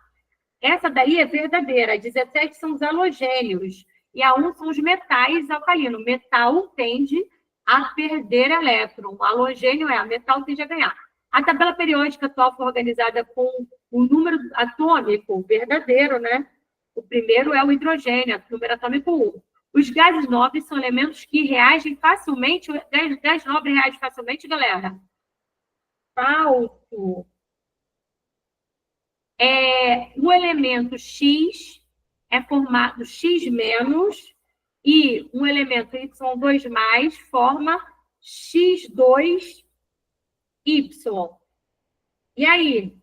Essa daí é verdadeira. A 17 são os halogênios e a 1 são os metais alcalinos. Metal tende a perder elétron. O halogênio a metal tende a ganhar. A tabela periódica atual foi organizada com o número atômico verdadeiro, né? O primeiro é o hidrogênio, número atômico 1. Os gases nobres são elementos que reagem facilmente. Gás nobre reage facilmente, galera? Falso. O elemento X é formado X menos e um elemento Y2 mais forma X2Y. E aí,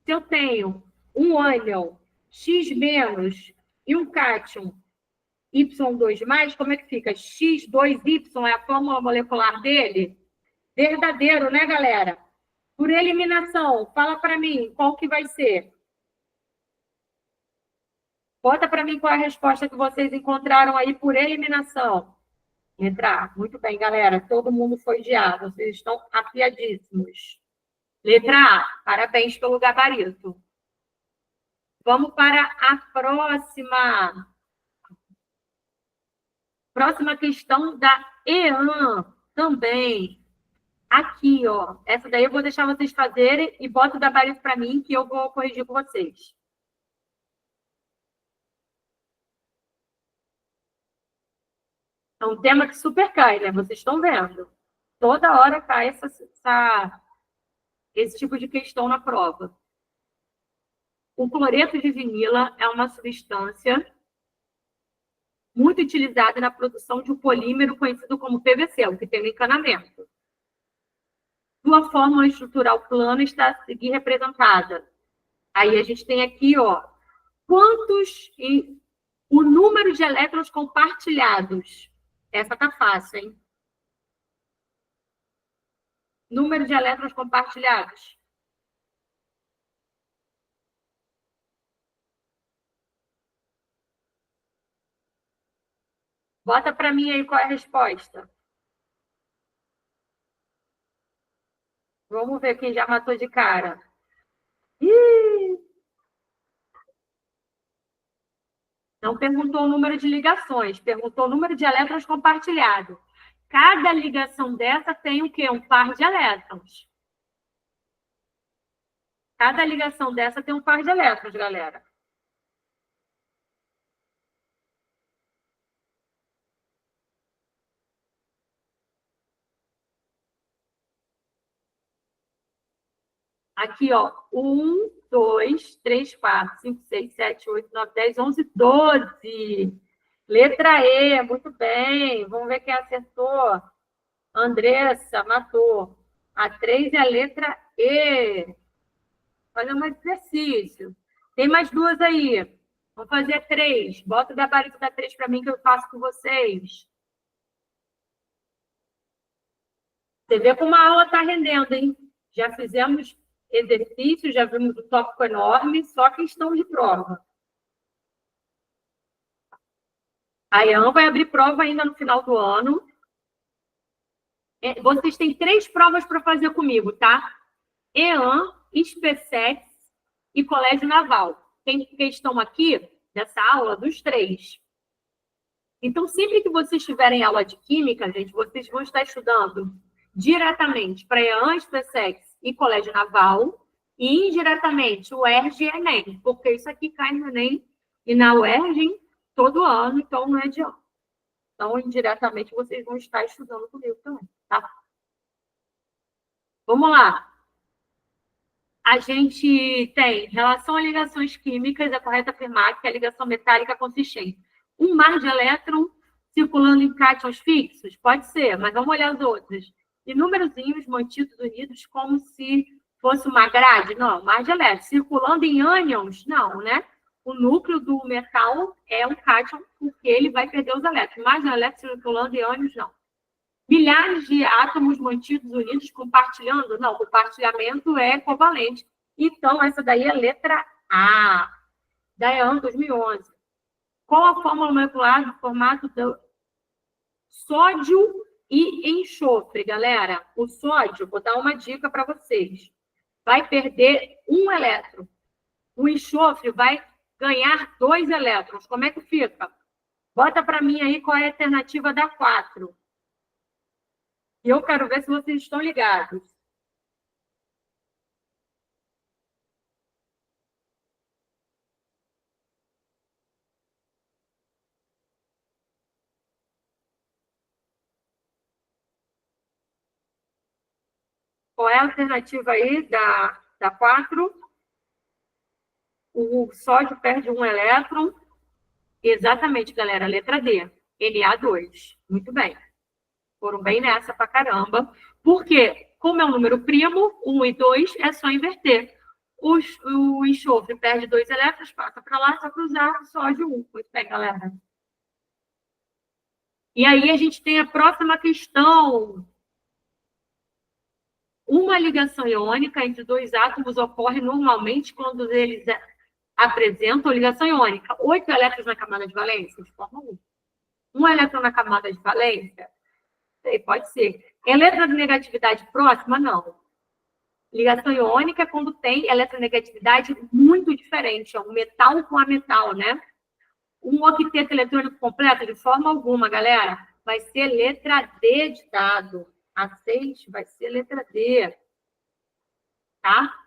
se eu tenho um ânion X menos e um cátion Y2 mais, como é que fica? X2Y é a fórmula molecular dele? Verdadeiro, né, galera? Por eliminação, fala para mim qual que vai ser. Bota para mim qual é a resposta que vocês encontraram aí por eliminação. Letra A. Muito bem, galera. Todo mundo foi guiado. Vocês estão afiadíssimos. Letra A. Parabéns pelo gabarito. Vamos para a próxima. Próxima questão da EAN também. Aqui, ó. Essa daí eu vou deixar vocês fazerem e bota o gabarito para mim que eu vou corrigir com vocês. É um tema que super cai, né? Vocês estão vendo. Toda hora cai esse tipo de questão na prova. O cloreto de vinila é uma substância muito utilizada na produção de um polímero conhecido como PVC, o que tem no encanamento. Sua fórmula estrutural plana está a seguir representada. Aí a gente tem aqui, ó, o número de elétrons compartilhados. Essa tá fácil, hein? Número de elétrons compartilhados. Bota para mim aí qual é a resposta. Vamos ver quem já matou de cara. Ih! Não perguntou o número de ligações, perguntou o número de elétrons compartilhados. Cada ligação dessa tem o quê? Um par de elétrons. Cada ligação dessa tem um par de elétrons, galera. Aqui, ó. 1, 2, 3, 4, 5, 6, 7, 8, 9, 10, 11, 12. Letra E, muito bem. Vamos ver quem acertou. Andressa, matou. A 3 é a letra E. Fazer um exercício. Tem mais duas aí. Vamos fazer 3. Bota o gabarito da 3 para mim que eu faço com vocês. Você vê como a aula está rendendo, hein? Já fizemos exercícios, já vimos o tópico enorme, só questão de prova. A EAN vai abrir prova ainda no final do ano. Vocês têm 3 provas para fazer comigo, tá? EAN, SPSEX e Colégio Naval. Tem questão aqui, nessa aula, dos 3. Então, sempre que vocês tiverem aula de Química, gente, vocês vão estar estudando diretamente para EAN, SPSEX e Colégio Naval e indiretamente o UERJ e Enem, porque isso aqui cai no Enem e na UERJ todo ano, então não é de ano. Então, indiretamente, vocês vão estar estudando comigo também, tá? Vamos lá. A gente tem relação a ligações químicas, é correto afirmar que a ligação metálica consiste em um mar de elétron circulando em cátions fixos? Pode ser, mas vamos olhar as outras. Inúmeros íons mantidos unidos como se fosse uma grade? Não, mar de elétron. Circulando em ânions? Não, né? O núcleo do metal é um cátion, porque ele vai perder os elétrons. Mar de elétron circulando em ânions? Não. Milhares de átomos mantidos unidos compartilhando? Não, compartilhamento é covalente. Então, essa daí é a letra A, da EAN 2011. Qual a fórmula molecular do formato do sódio e enxofre, galera? O sódio, vou dar uma dica para vocês, vai perder um elétron. O enxofre vai ganhar 2 elétrons. Como é que fica? Bota para mim aí qual é a alternativa da 4. E eu quero ver se vocês estão ligados. Qual é a alternativa aí da 4? O sódio perde um elétron. Exatamente, galera. Letra D. Na2. Muito bem. Foram bem nessa pra caramba. Por quê? Como é um número primo, 1 e 2, é só inverter. O enxofre perde 2 elétrons, passa para lá, só para usar o sódio 1. Muito bem, galera. E aí a gente tem a próxima questão. Uma ligação iônica entre 2 átomos ocorre normalmente quando eles apresentam ligação iônica. 8 elétrons na camada de valência? De forma 1. 1 elétron na camada de valência? Pode ser. Eletronegatividade próxima? Não. Ligação iônica é quando tem eletronegatividade muito diferente. É um metal com a metal, né? Um octeto eletrônico completo? De forma alguma, galera. Vai ser letra D de dado. A 6 vai ser letra D. Tá?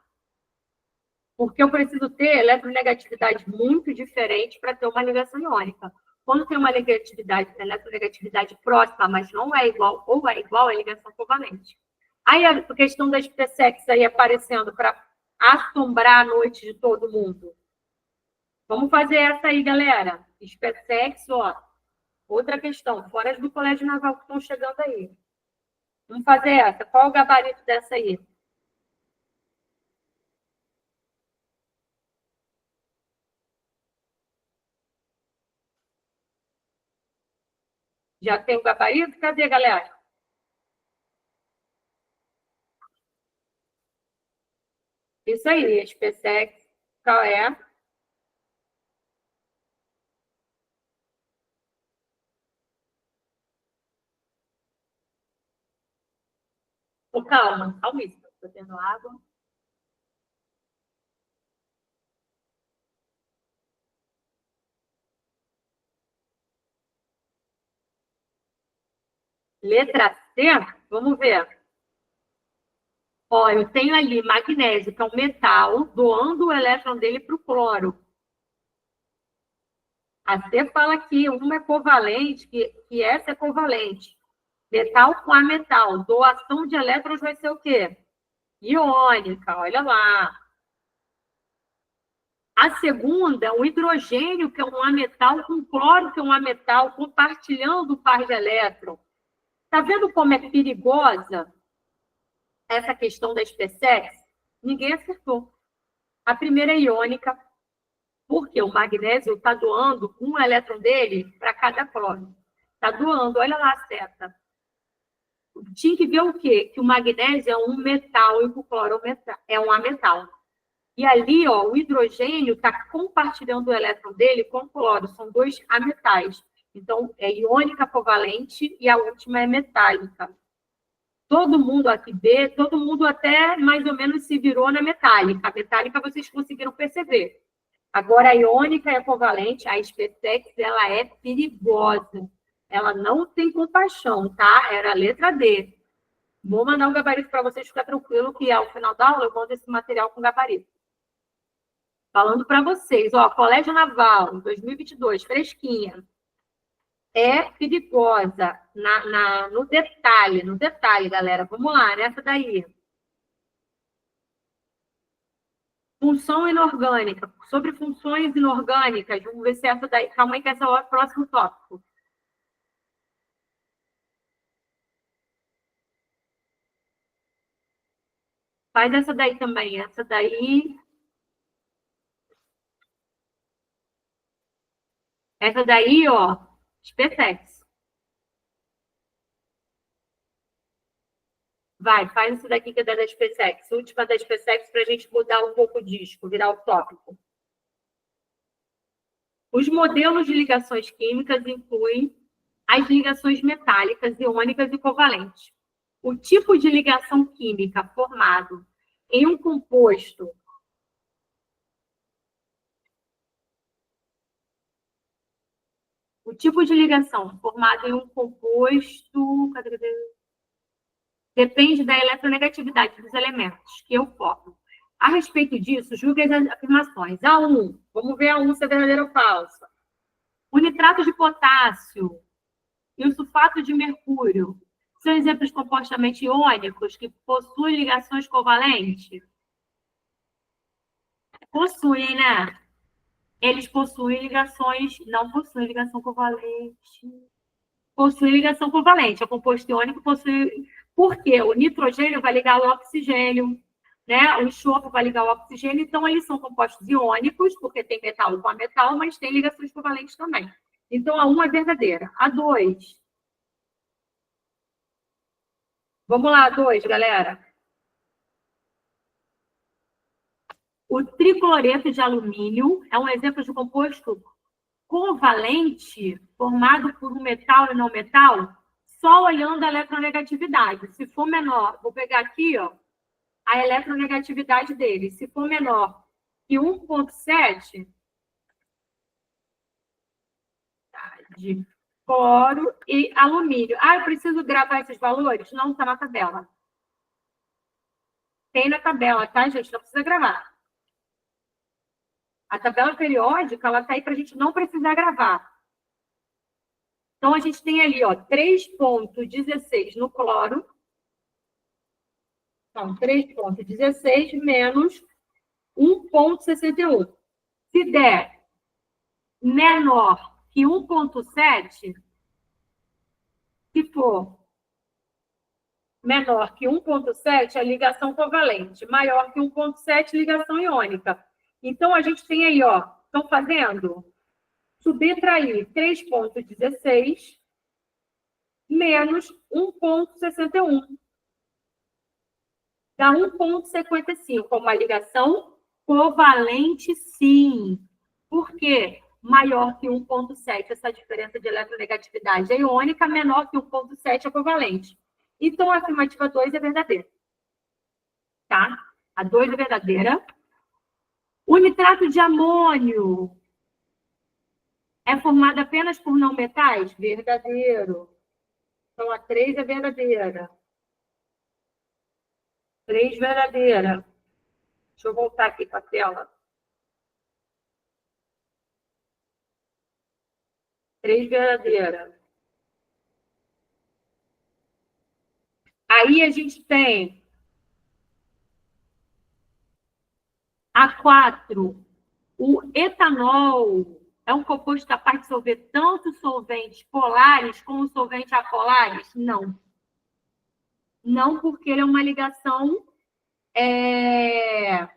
Porque eu preciso ter eletronegatividade muito diferente para ter uma ligação iônica. quando tem uma eletronegatividade próxima, mas não é igual ou é igual, é ligação covalente. Aí a questão das PSEX aí aparecendo para assombrar a noite de todo mundo. Vamos fazer essa aí, galera. SpaceX, ó. Outra questão, fora do Colégio Naval que estão chegando aí. Vamos fazer essa. Qual é o gabarito dessa aí? Já tem o gabarito? Cadê, galera? Isso aí, SpaceX, qual é? Oh, calma, calma isso. Estou tendo água. Letra C, vamos ver. Ó, eu tenho ali magnésio, que é um metal, doando o elétron dele para o cloro. A C fala que uma é covalente, que essa é covalente. Metal com a metal. Doação de elétrons vai ser o quê? Iônica, olha lá. A segunda é o hidrogênio, que é um ametal, com cloro, que é um ametal, compartilhando o par de elétron. Está vendo como é perigosa essa questão da SpaceX? Ninguém acertou. A primeira é iônica, porque o magnésio está doando um elétron dele para cada cloro. Está doando, olha lá a seta. Tinha que ver o quê? Que o magnésio é um metal e o cloro é um ametal. E ali, ó, o hidrogênio está compartilhando o elétron dele com o cloro. São dois ametais. Então, é iônica covalente e a última é metálica. Todo mundo aqui B, todo mundo até mais ou menos se virou na metálica. A metálica vocês conseguiram perceber. Agora, a iônica é covalente, a SpaceX, ela é perigosa. Ela não tem compaixão, tá? Era a letra D. Vou mandar um gabarito para vocês ficar tranquilo que ao final da aula eu mando esse material com gabarito. Falando para vocês, ó, Colégio Naval, 2022, fresquinha. É perigosa no detalhe, galera. Vamos lá, nessa daí. Função inorgânica. Sobre funções inorgânicas, vamos ver se essa daí... Calma aí que esse é o próximo tópico. Faz essa daí também. Essa daí... Essa daí, ó, SpaceX. Vai, faz isso daqui que é da SpaceX. Última da SpaceX para a gente mudar um pouco o disco, virar o tópico. Os modelos de ligações químicas incluem as ligações metálicas, iônicas e covalentes. O tipo de ligação química formado em um composto formado em um composto depende da eletronegatividade dos elementos que eu formo. A respeito disso, julgue as afirmações. A1, vamos ver A1 se é verdadeira ou falsa. O nitrato de potássio e o sulfato de mercúrio são exemplos compostos iônicos que possuem ligações covalentes? Possuem, né? Eles possuem ligações, não possuem ligação covalente. Possuem ligação covalente. O composto iônico possui... Por quê? O nitrogênio vai ligar ao oxigênio, né? O enxofre vai ligar ao oxigênio. Então, eles são compostos iônicos, porque tem metal com a metal, mas tem ligações covalentes também. Então, a 1 é verdadeira. A 2. Vamos lá, a 2, galera. O tricloreto de alumínio é um exemplo de composto covalente formado por um metal e não metal, só olhando a eletronegatividade. Se for menor, vou pegar aqui, ó, a eletronegatividade dele. Se for menor que 1,7, de cloro e alumínio. Ah, eu preciso gravar esses valores? Não, está na tabela. Tem na tabela, tá, gente? Não precisa gravar. A tabela periódica, ela está aí para a gente não precisar gravar. Então, a gente tem ali, ó, 3,16 no cloro. Então, 3,16 menos 1,61. Se der menor que 1,7, se for menor que 1,7, é ligação covalente. Maior que 1,7, ligação iônica. Então, a gente tem aí, ó, estão fazendo? Subtrair 3,16 menos 1,61. Dá 1,55. Uma ligação covalente, sim. Por quê? Maior que 1,7, essa diferença de eletronegatividade é iônica, menor que 1,7 é covalente. Então, a afirmativa 2 é verdadeira. Tá? A 2 é verdadeira. O nitrato de amônio é formado apenas por não metais? Verdadeiro. Então, a 3 é verdadeira. 3 verdadeira. Deixa eu voltar aqui para a tela. 3 verdadeira. Aí a gente tem a 4. O etanol é um composto capaz de dissolver tanto solventes polares como solventes apolares? Não. Não, porque ele é uma ligação... Ele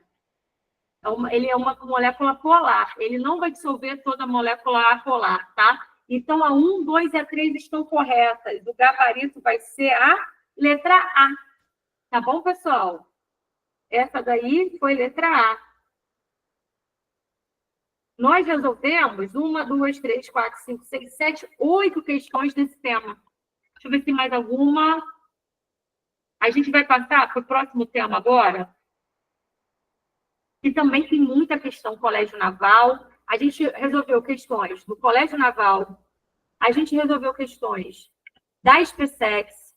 é uma molécula polar. Ele não vai dissolver toda a molécula apolar, tá? Então, a 1, 2 e a 3 estão corretas. O gabarito vai ser a letra A. Tá bom, pessoal? Essa daí foi letra A. Nós resolvemos 1, 2, 3, 4, 5, 6, 7, 8 questões desse tema. Deixa eu ver se tem mais alguma. A gente vai passar para o próximo tema agora. E também tem muita questão Colégio Naval. A gente resolveu questões do Colégio Naval. A gente resolveu questões da SpaceX.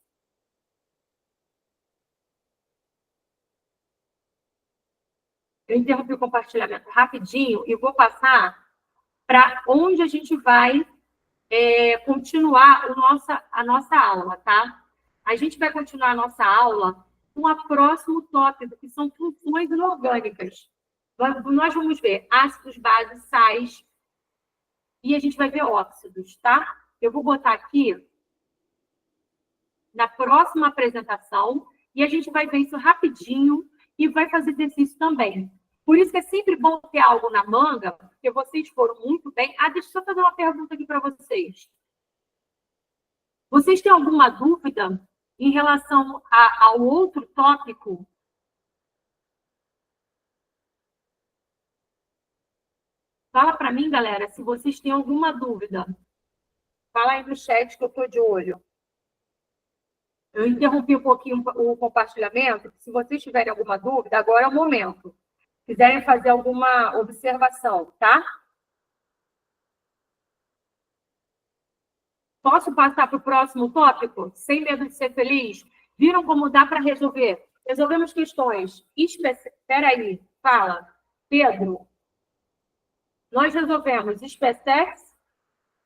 Eu interrompi o compartilhamento rapidinho e vou passar para onde a gente vai continuar a nossa aula, tá? A gente vai continuar a nossa aula com o próximo tópico, que são funções inorgânicas. Nós vamos ver ácidos, bases, sais, e a gente vai ver óxidos, tá? Eu vou botar aqui na próxima apresentação, e a gente vai ver isso rapidinho e vai fazer exercício também. Por isso que é sempre bom ter algo na manga, porque vocês foram muito bem. Deixa eu só fazer uma pergunta aqui para vocês. Vocês têm alguma dúvida em relação ao outro tópico? Fala para mim, galera, se vocês têm alguma dúvida. Fala aí no chat que eu estou de olho. Eu interrompi um pouquinho o compartilhamento. Se vocês tiverem alguma dúvida, agora é o momento. Quiserem fazer alguma observação, tá? Posso passar para o próximo tópico? Sem medo de ser feliz? Viram como dá para resolver? Resolvemos questões. Espera aí, fala. Pedro. Nós resolvemos SpaceX,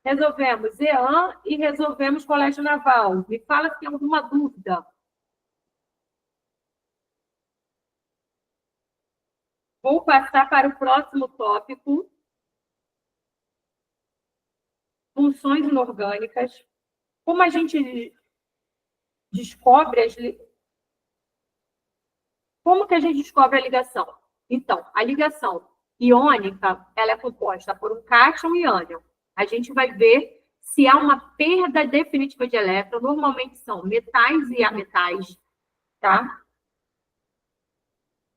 resolvemos EAN e resolvemos Colégio Naval. Me fala se tem alguma dúvida. Vou passar para o próximo tópico. Funções inorgânicas. Como a gente descobre Como que a gente descobre a ligação? Então, a ligação iônica, ela é composta por um cátion e ânion. A gente vai ver se há uma perda definitiva de elétron. Normalmente são metais e ametais, tá?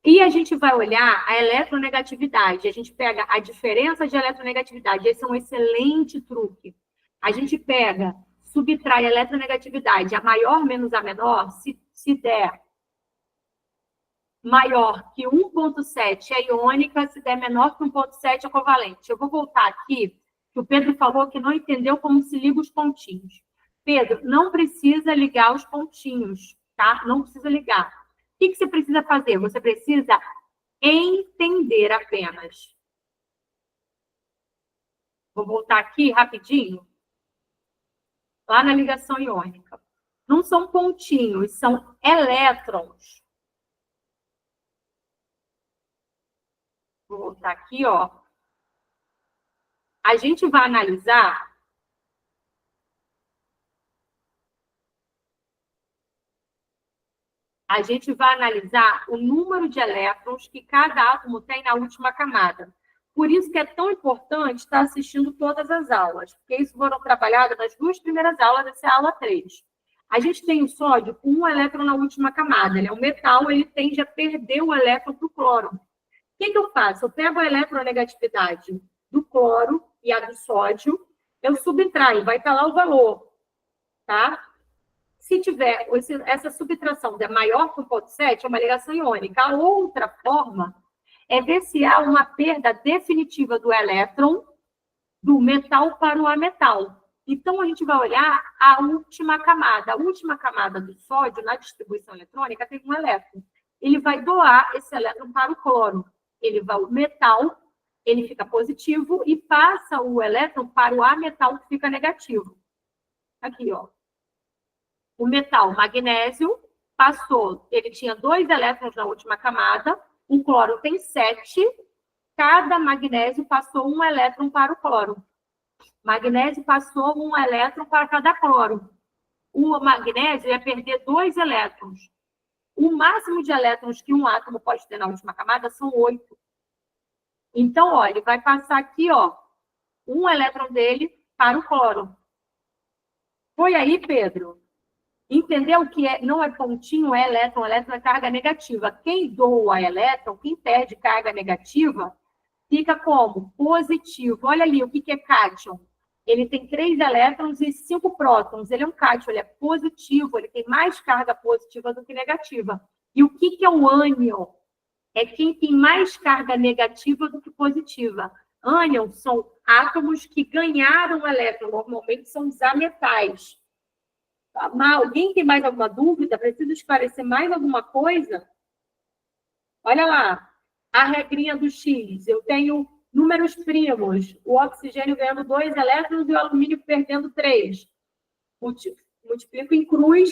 E a gente vai olhar a eletronegatividade. A gente pega a diferença de eletronegatividade. Esse é um excelente truque. A gente pega, subtrai a eletronegatividade, a maior menos a menor, se der maior que 1,7 é iônica, se der menor que 1,7 é covalente. Eu vou voltar aqui, que o Pedro falou que não entendeu como se liga os pontinhos. Pedro, não precisa ligar os pontinhos, tá? Não precisa ligar. O que você precisa fazer? Você precisa entender apenas. Vou voltar aqui rapidinho. lá na ligação iônica. Não são pontinhos, são elétrons. Vou voltar aqui, ó. A gente vai analisar o número de elétrons que cada átomo tem na última camada. Por isso que é tão importante estar assistindo todas as aulas, porque isso foram trabalhadas nas 2 primeiras aulas, essa é a aula 3. A gente tem o sódio com 1 elétron na última camada. Ele é um metal, ele tende a perder o elétron para o cloro. O que eu faço? Eu pego a eletronegatividade do cloro e a do sódio, eu subtraio, vai estar lá o valor, tá? Se tiver essa subtração der maior que 1,7, é uma ligação iônica. A outra forma é ver se há uma perda definitiva do elétron do metal para o ametal. Então, a gente vai olhar a última camada. A última camada do sódio, na distribuição eletrônica, tem 1 elétron. Ele vai doar esse elétron para o cloro. O metal, ele fica positivo e passa o elétron para o ametal, que fica negativo. Aqui, ó. O metal magnésio passou, ele tinha 2 elétrons na última camada, o cloro tem 7, cada magnésio passou 1 elétron para o cloro. Magnésio passou 1 elétron para cada cloro. O magnésio ia perder 2 elétrons. O máximo de elétrons que um átomo pode ter na última camada são 8. Então, ó, ele vai passar aqui, ó, 1 elétron dele para o cloro. Foi aí, Pedro? Entendeu que não é pontinho, é elétron é carga negativa. Quem doa elétron, quem perde carga negativa, fica como? Positivo. Olha ali, o que é cátion? Ele tem 3 elétrons e 5 prótons. Ele é um cátion, ele é positivo, ele tem mais carga positiva do que negativa. E o que é o ânion? É quem tem mais carga negativa do que positiva. Ânions são átomos que ganharam elétron, normalmente são os ametais. Alguém tem mais alguma dúvida? Precisa esclarecer mais alguma coisa? Olha lá, a regrinha do X. Eu tenho números primos. O oxigênio ganhando 2 elétrons e o alumínio perdendo 3. Multiplico em cruz,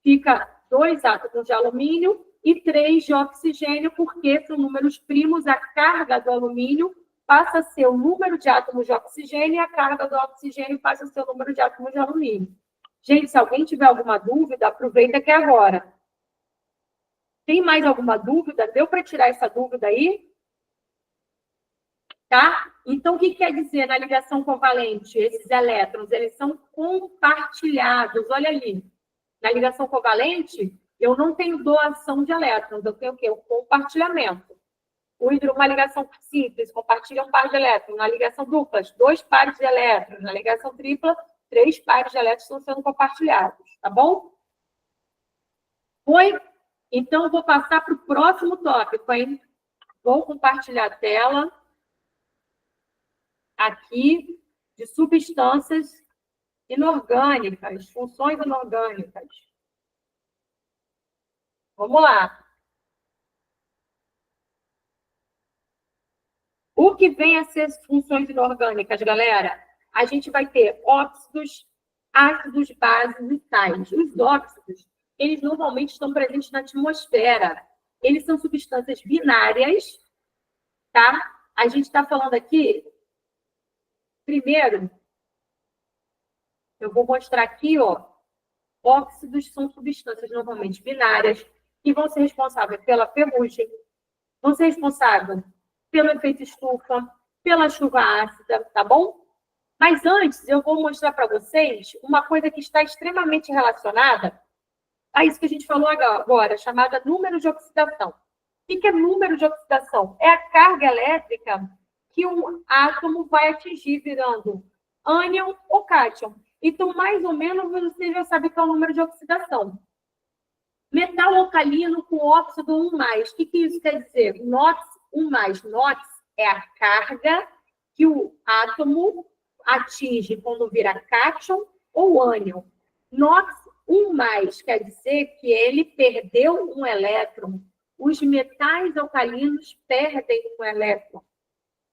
fica 2 átomos de alumínio e 3 de oxigênio, porque são números primos. A carga do alumínio passa a ser o número de átomos de oxigênio e a carga do oxigênio passa a ser o número de átomos de alumínio. Gente, se alguém tiver alguma dúvida, aproveita que é agora. Tem mais alguma dúvida? Deu para tirar essa dúvida aí? Tá? Então, o que quer dizer na ligação covalente? Esses elétrons, eles são compartilhados. Olha ali. Na ligação covalente, eu não tenho doação de elétrons, eu tenho o quê? O compartilhamento. Uma ligação simples, compartilha um par de elétrons. Na ligação dupla, 2 pares de elétrons. Na ligação tripla, 3 pares de elétrons estão sendo compartilhados, tá bom? Foi? Então, eu vou passar para o próximo tópico, hein? Vou compartilhar a tela aqui de substâncias inorgânicas, funções inorgânicas. Vamos lá. O que vem a ser funções inorgânicas, galera? A gente vai ter óxidos, ácidos, bases e sais. Os óxidos, eles normalmente estão presentes na atmosfera. Eles são substâncias binárias, tá? A gente está falando aqui, primeiro, eu vou mostrar aqui, ó, óxidos são substâncias normalmente binárias que vão ser responsáveis pela ferrugem, vão ser responsáveis pelo efeito estufa, pela chuva ácida, tá bom? Mas antes, eu vou mostrar para vocês uma coisa que está extremamente relacionada a isso que a gente falou agora, chamada número de oxidação. O que é número de oxidação? É a carga elétrica que um átomo vai atingir virando ânion ou cátion. Então, mais ou menos, você já sabe que é o número de oxidação. Metal alcalino com óxido 1+. O que isso quer dizer? NOx 1+. NOx é a carga que o átomo atinge quando vira cátion ou ânion. NOx 1+, quer dizer que ele perdeu um elétron. Os metais alcalinos perdem um elétron.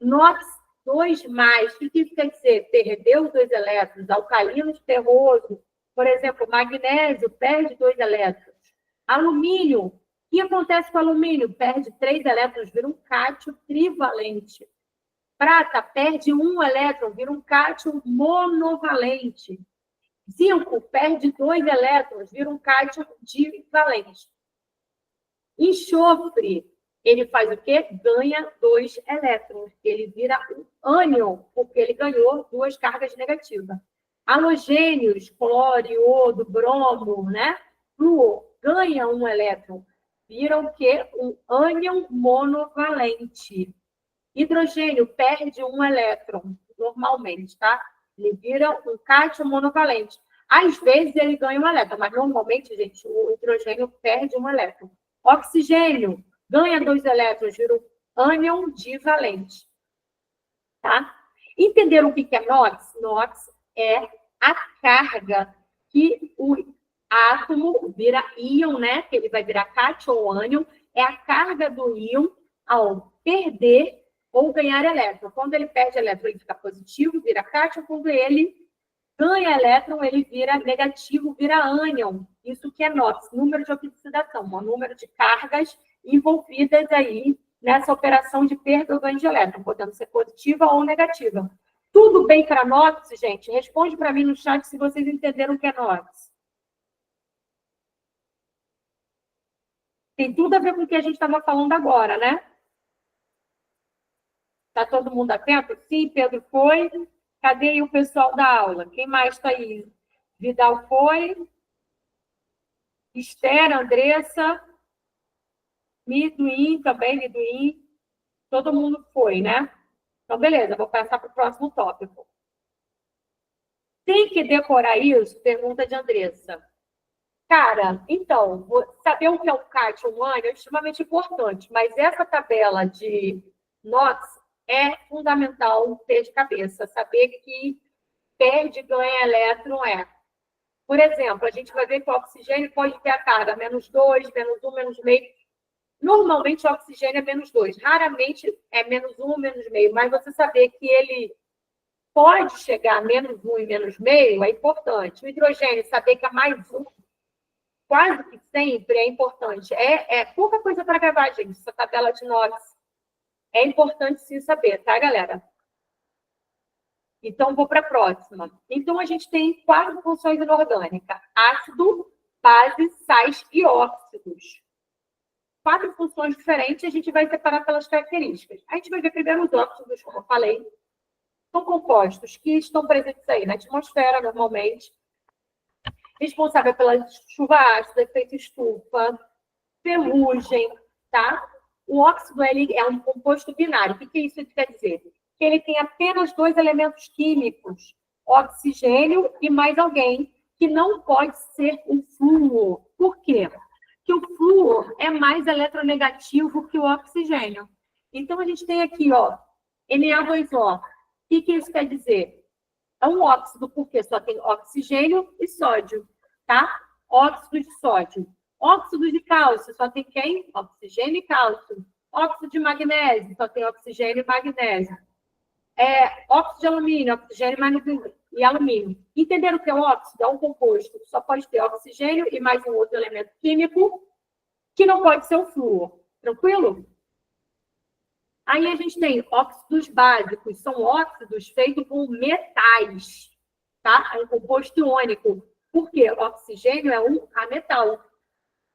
NOx 2+, o que isso quer dizer? Perdeu 2 elétrons. Alcalino ferroso Por exemplo, magnésio perde 2 elétrons. Alumínio, o que acontece com o alumínio? Perde 3 elétrons, vira um cátion trivalente. Prata perde 1 elétron, vira um cátion monovalente. Zinco perde 2 elétrons, vira um cátion divalente. Enxofre, ele faz o quê? Ganha 2 elétrons. Ele vira um ânion, porque ele ganhou 2 cargas negativas. Halogênios, cloro, iodo, bromo, né? Flúor, ganha 1 elétron. Vira o quê? Um ânion monovalente. Hidrogênio perde 1 elétron, normalmente, tá? Ele vira um cátion monovalente. Às vezes ele ganha 1 elétron, mas normalmente, gente, o hidrogênio perde 1 elétron. Oxigênio ganha 2 elétrons, vira um ânion divalente. Tá? Entenderam o que é NOx? NOx é a carga que o átomo vira íon, né? Que ele vai virar cátion ou ânion. É a carga do íon ao perder ou ganhar elétron. Quando ele perde elétron, ele fica positivo, vira cátion. Quando ele ganha elétron, ele vira negativo, vira ânion. Isso que é NOx, número de oxidação, o número de cargas envolvidas aí nessa operação de perda ou ganho de elétron, podendo ser positiva ou negativa. Tudo bem para NOx, gente? Responde para mim no chat se vocês entenderam o que é NOx. Tem tudo a ver com o que a gente estava falando agora, né? Está todo mundo atento? Sim, Pedro foi. Cadê aí o pessoal da aula? Quem mais está aí? Vidal foi. Esther, Andressa. Liduim também, Liduim. Todo mundo foi, né? Então, beleza, vou passar para o próximo tópico. Tem que decorar isso? Pergunta de Andressa. Cara, então, saber o que é um cátion, um ânion é extremamente importante, mas essa tabela de NOx é fundamental ter de cabeça, saber que perde e ganha elétron é. Por exemplo, a gente vai ver que o oxigênio pode ter a carga -2, -1, -0,5. Normalmente o oxigênio é -2, raramente é -1, -0,5, mas você saber que ele pode chegar a -1 e -0,5 é importante. O hidrogênio, saber que é +1, quase que sempre é importante. É pouca coisa para gravar, gente, essa tabela de NOx. É importante sim saber, tá, galera? Então, vou para a próxima. Então, a gente tem 4 funções inorgânicas: ácido, base, sais e óxidos. 4 funções diferentes, a gente vai separar pelas características. A gente vai ver primeiro os óxidos, como eu falei. São compostos que estão presentes aí na atmosfera, normalmente. Responsável pela chuva ácida, efeito estufa, ferrugem, tá? O óxido ele é um composto binário. O que isso quer dizer? Que ele tem apenas 2 elementos químicos, oxigênio e mais alguém, que não pode ser o flúor. Por quê? Porque o flúor é mais eletronegativo que o oxigênio. Então, a gente tem aqui, ó, Na2O. O que isso quer dizer? É um óxido, porque só tem oxigênio e sódio, tá? Óxido de sódio. Óxido de cálcio, só tem quem? Oxigênio e cálcio. Óxido de magnésio, só tem oxigênio e magnésio. Óxido de alumínio, oxigênio e alumínio. Entenderam o que é óxido? É um composto que só pode ter oxigênio e mais um outro elemento químico, que não pode ser o flúor. Tranquilo? Aí a gente tem óxidos básicos, são óxidos feitos com metais, tá? É um composto iônico. Por quê? O oxigênio é um ametal.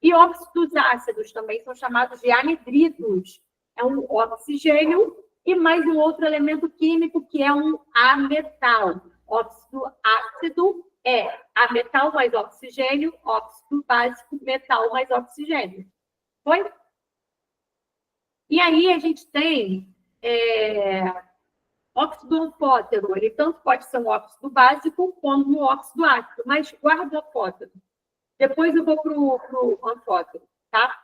E óxidos ácidos também são chamados de anidridos. É um oxigênio e mais um outro elemento químico que é um ametal. Óxido ácido é ametal mais oxigênio, óxido básico, metal mais oxigênio. Foi? E aí a gente tem óxido anfótero. Ele tanto pode ser um óxido básico como um óxido ácido, mas guarda o anfótero. Depois eu vou para o anfótero, tá?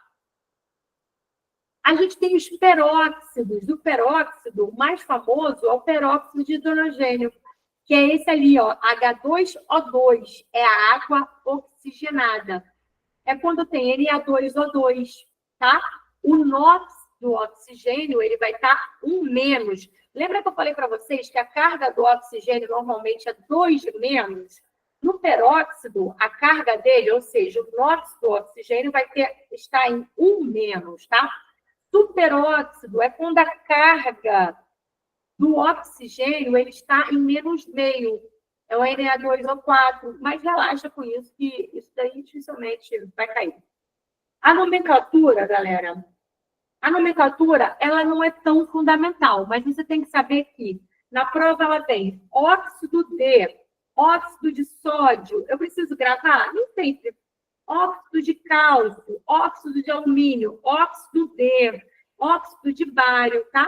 A gente tem os peróxidos. O peróxido, o mais famoso, é o peróxido de hidrogênio, que é esse ali, ó, H2O2. É a água oxigenada. É quando tem Na2O2, tá? O NOx do oxigênio, ele vai estar 1-. Lembra que eu falei para vocês que a carga do oxigênio normalmente é 2-? No peróxido, a carga dele, ou seja, o nóxido do oxigênio vai estar em 1-, tá? Superóxido é quando a carga do oxigênio ele está em -0,5. É o Na2O4, mas relaxa com isso, que isso daí dificilmente vai cair. A nomenclatura, galera, a nomenclatura, ela não é tão fundamental, mas você tem que saber que na prova ela tem óxido de, óxido de sódio. Eu preciso gravar? Nem sempre. Óxido de cálcio, óxido de alumínio, óxido de bário, tá?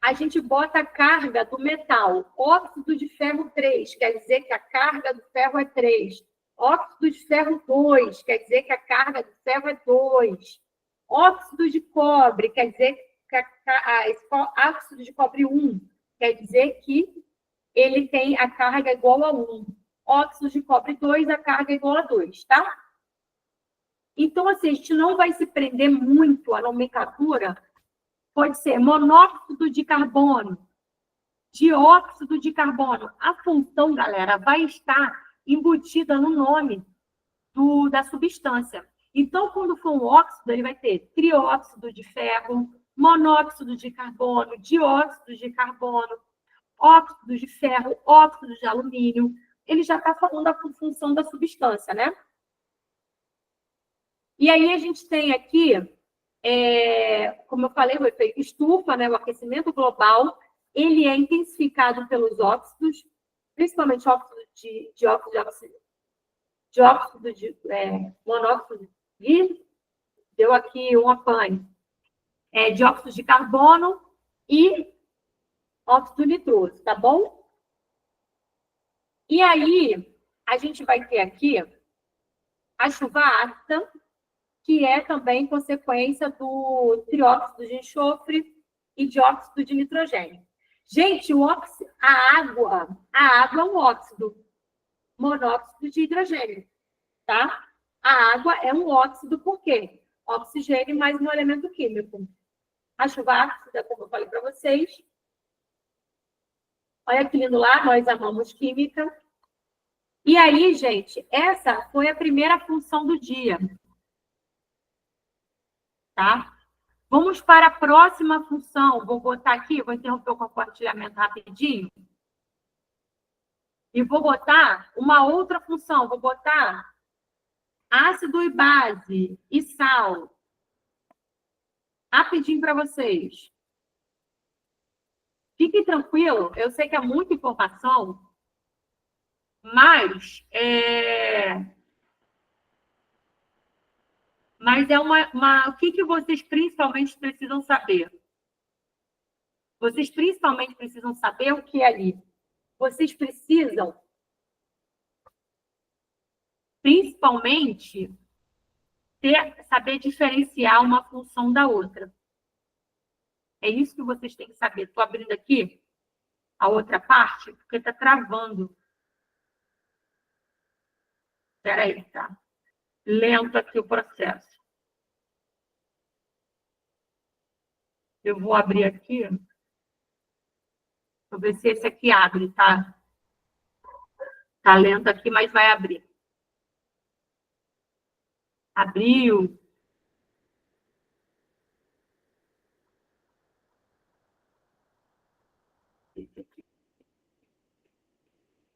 A gente bota a carga do metal. Óxido de ferro 3, quer dizer que a carga do ferro é 3. Óxido de ferro 2, quer dizer que a carga do ferro é 2. Óxido de cobre, quer dizer que óxido de cobre 1, quer dizer que ele tem a carga igual a 1. Óxido de cobre 2, a carga é igual a 2, tá? Então, assim, a gente não vai se prender muito à nomenclatura. Pode ser monóxido de carbono, dióxido de carbono. A função, galera, vai estar embutida no nome da substância. Então, quando for um óxido, ele vai ter trióxido de ferro, monóxido de carbono, dióxido de carbono, óxido de ferro, óxido de alumínio. Ele já está falando da função da substância, né? E aí a gente tem aqui, como eu falei, o efeito estufa, né? O aquecimento global, ele é intensificado pelos óxidos, principalmente óxido de monóxido de, deu aqui um apanho, dióxido de carbono e óxido nitroso, tá bom? E aí, a gente vai ter aqui a chuva ácida, que é também consequência do trióxido de enxofre e dióxido de nitrogênio. Gente, a água é um óxido, monóxido de hidrogênio, tá? A água é um óxido, por quê? Oxigênio mais um elemento químico. A chuva ácida, como eu falei para vocês. Olha que lindo lá, nós amamos química. E aí, gente, essa foi a primeira função do dia. Tá? Vamos para a próxima função. Vou botar aqui, vou interromper o compartilhamento rapidinho. E vou botar uma outra função. Vou botar ácido e base e sal. Rapidinho para vocês. Fique tranquilo, eu sei que é muita informação, mas é o que vocês principalmente precisam saber? Vocês principalmente precisam saber o que é ali. Vocês precisam, principalmente, saber diferenciar uma função da outra. É isso que vocês têm que saber. Estou abrindo aqui a outra parte, porque está travando. Espera aí, tá? Lento aqui o processo. Eu vou abrir aqui. Vou ver se esse aqui abre, tá? Tá lento aqui, mas vai abrir. Abriu.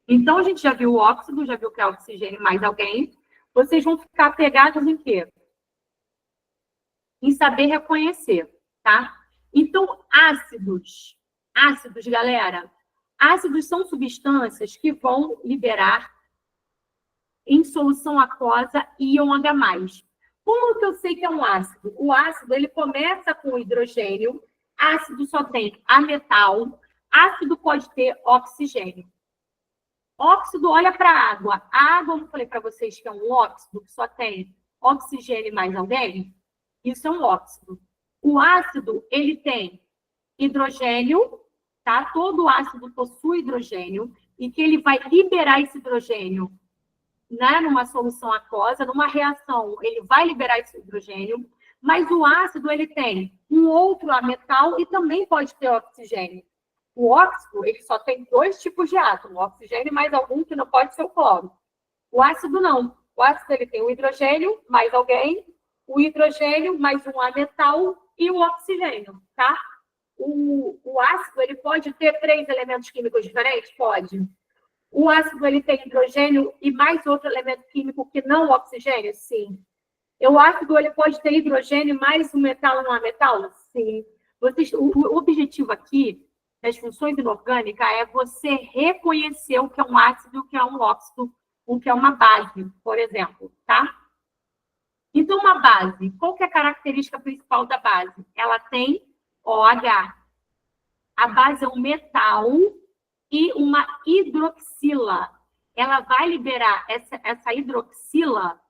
Então, a gente já viu o óxido, já viu que é oxigênio mais alguém. Vocês vão ficar pegados em quê? Em saber reconhecer, tá? Então, ácidos, galera, ácidos são substâncias que vão liberar em solução aquosa íon H+. Como que eu sei que é um ácido? O ácido, ele começa com hidrogênio, ácido só tem ametal, ácido pode ter oxigênio. Óxido, olha para a água. A água, eu falei para vocês que é um óxido, que só tem oxigênio mais alguém? Isso é um óxido. O ácido, ele tem hidrogênio, tá? Todo ácido possui hidrogênio, e que ele vai liberar esse hidrogênio, né, numa solução aquosa, numa reação, ele vai liberar esse hidrogênio, mas o ácido, ele tem um outro ametal e também pode ter oxigênio. O óxido, ele só tem 2 tipos de átomo, o oxigênio mais algum que não pode ser o cloro. O ácido não. O ácido ele tem o hidrogênio mais alguém, o hidrogênio mais um ametal e o oxigênio, tá? O ácido ele pode ter 3 elementos químicos diferentes? Pode. O ácido ele tem hidrogênio e mais outro elemento químico que não o oxigênio? Sim. O ácido ele pode ter hidrogênio mais um metal e um ametal? Sim. O objetivo aqui das funções inorgânicas é você reconhecer o que é um ácido e o que é um óxido, o que é uma base, por exemplo, tá? Então, uma base, qual que é a característica principal da base? Ela tem OH. A base é um metal e uma hidroxila. Ela vai liberar essa hidroxila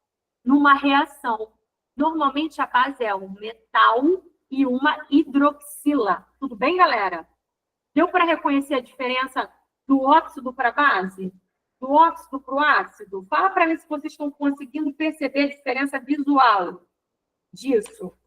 numa reação. Normalmente, a base é um metal e uma hidroxila. Tudo bem, galera? Deu para reconhecer a diferença do óxido para a base? Do óxido para o ácido? Fala para mim se vocês estão conseguindo perceber a diferença visual disso.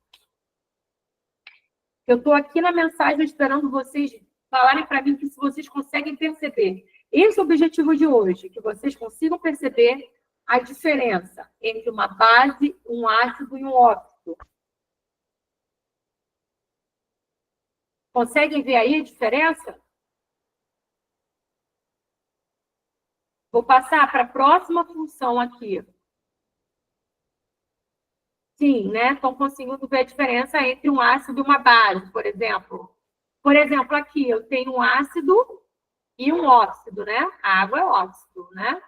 Eu estou aqui na mensagem esperando vocês falarem para mim que se vocês conseguem perceber. Esse é o objetivo de hoje, que vocês consigam perceber a diferença entre uma base, um ácido e um óxido. Conseguem ver aí a diferença? Vou passar para a próxima função aqui. Sim, né? Estão conseguindo ver a diferença entre um ácido e uma base, por exemplo. Por exemplo, aqui eu tenho um ácido e um óxido, né? A água é óxido, né?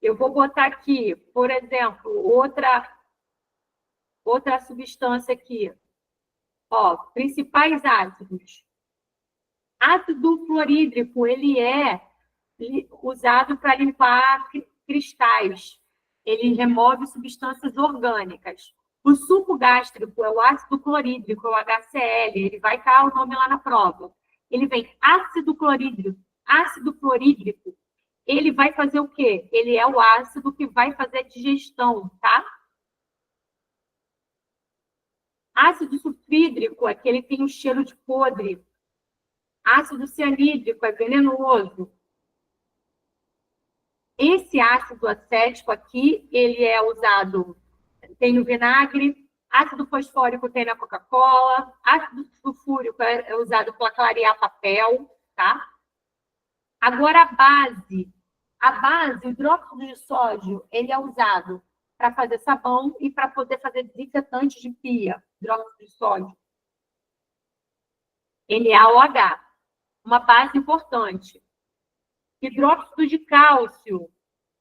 Eu vou botar aqui, por exemplo, outra substância aqui. Ó, principais ácidos. Ácido fluorídrico, ele é usado para limpar cristais. Ele remove substâncias orgânicas. O suco gástrico é o ácido clorídrico, é o HCl. Ele vai estar o nome lá na prova. Ele vem ácido clorídrico. Ácido fluorídrico, ele vai fazer o quê? Ele é o ácido que vai fazer a digestão, tá? Ácido sulfídrico é que ele tem um cheiro de podre. Ácido cianídrico é venenoso. Esse ácido acético aqui, ele é usado, tem no vinagre. Ácido fosfórico tem na Coca-Cola. Ácido sulfúrico é usado para clarear papel, tá? Agora, a base, o hidróxido de sódio, ele é usado para fazer sabão e para poder fazer desinfetante de pia, hidróxido de sódio. Ele é OH, uma base importante. Hidróxido de cálcio.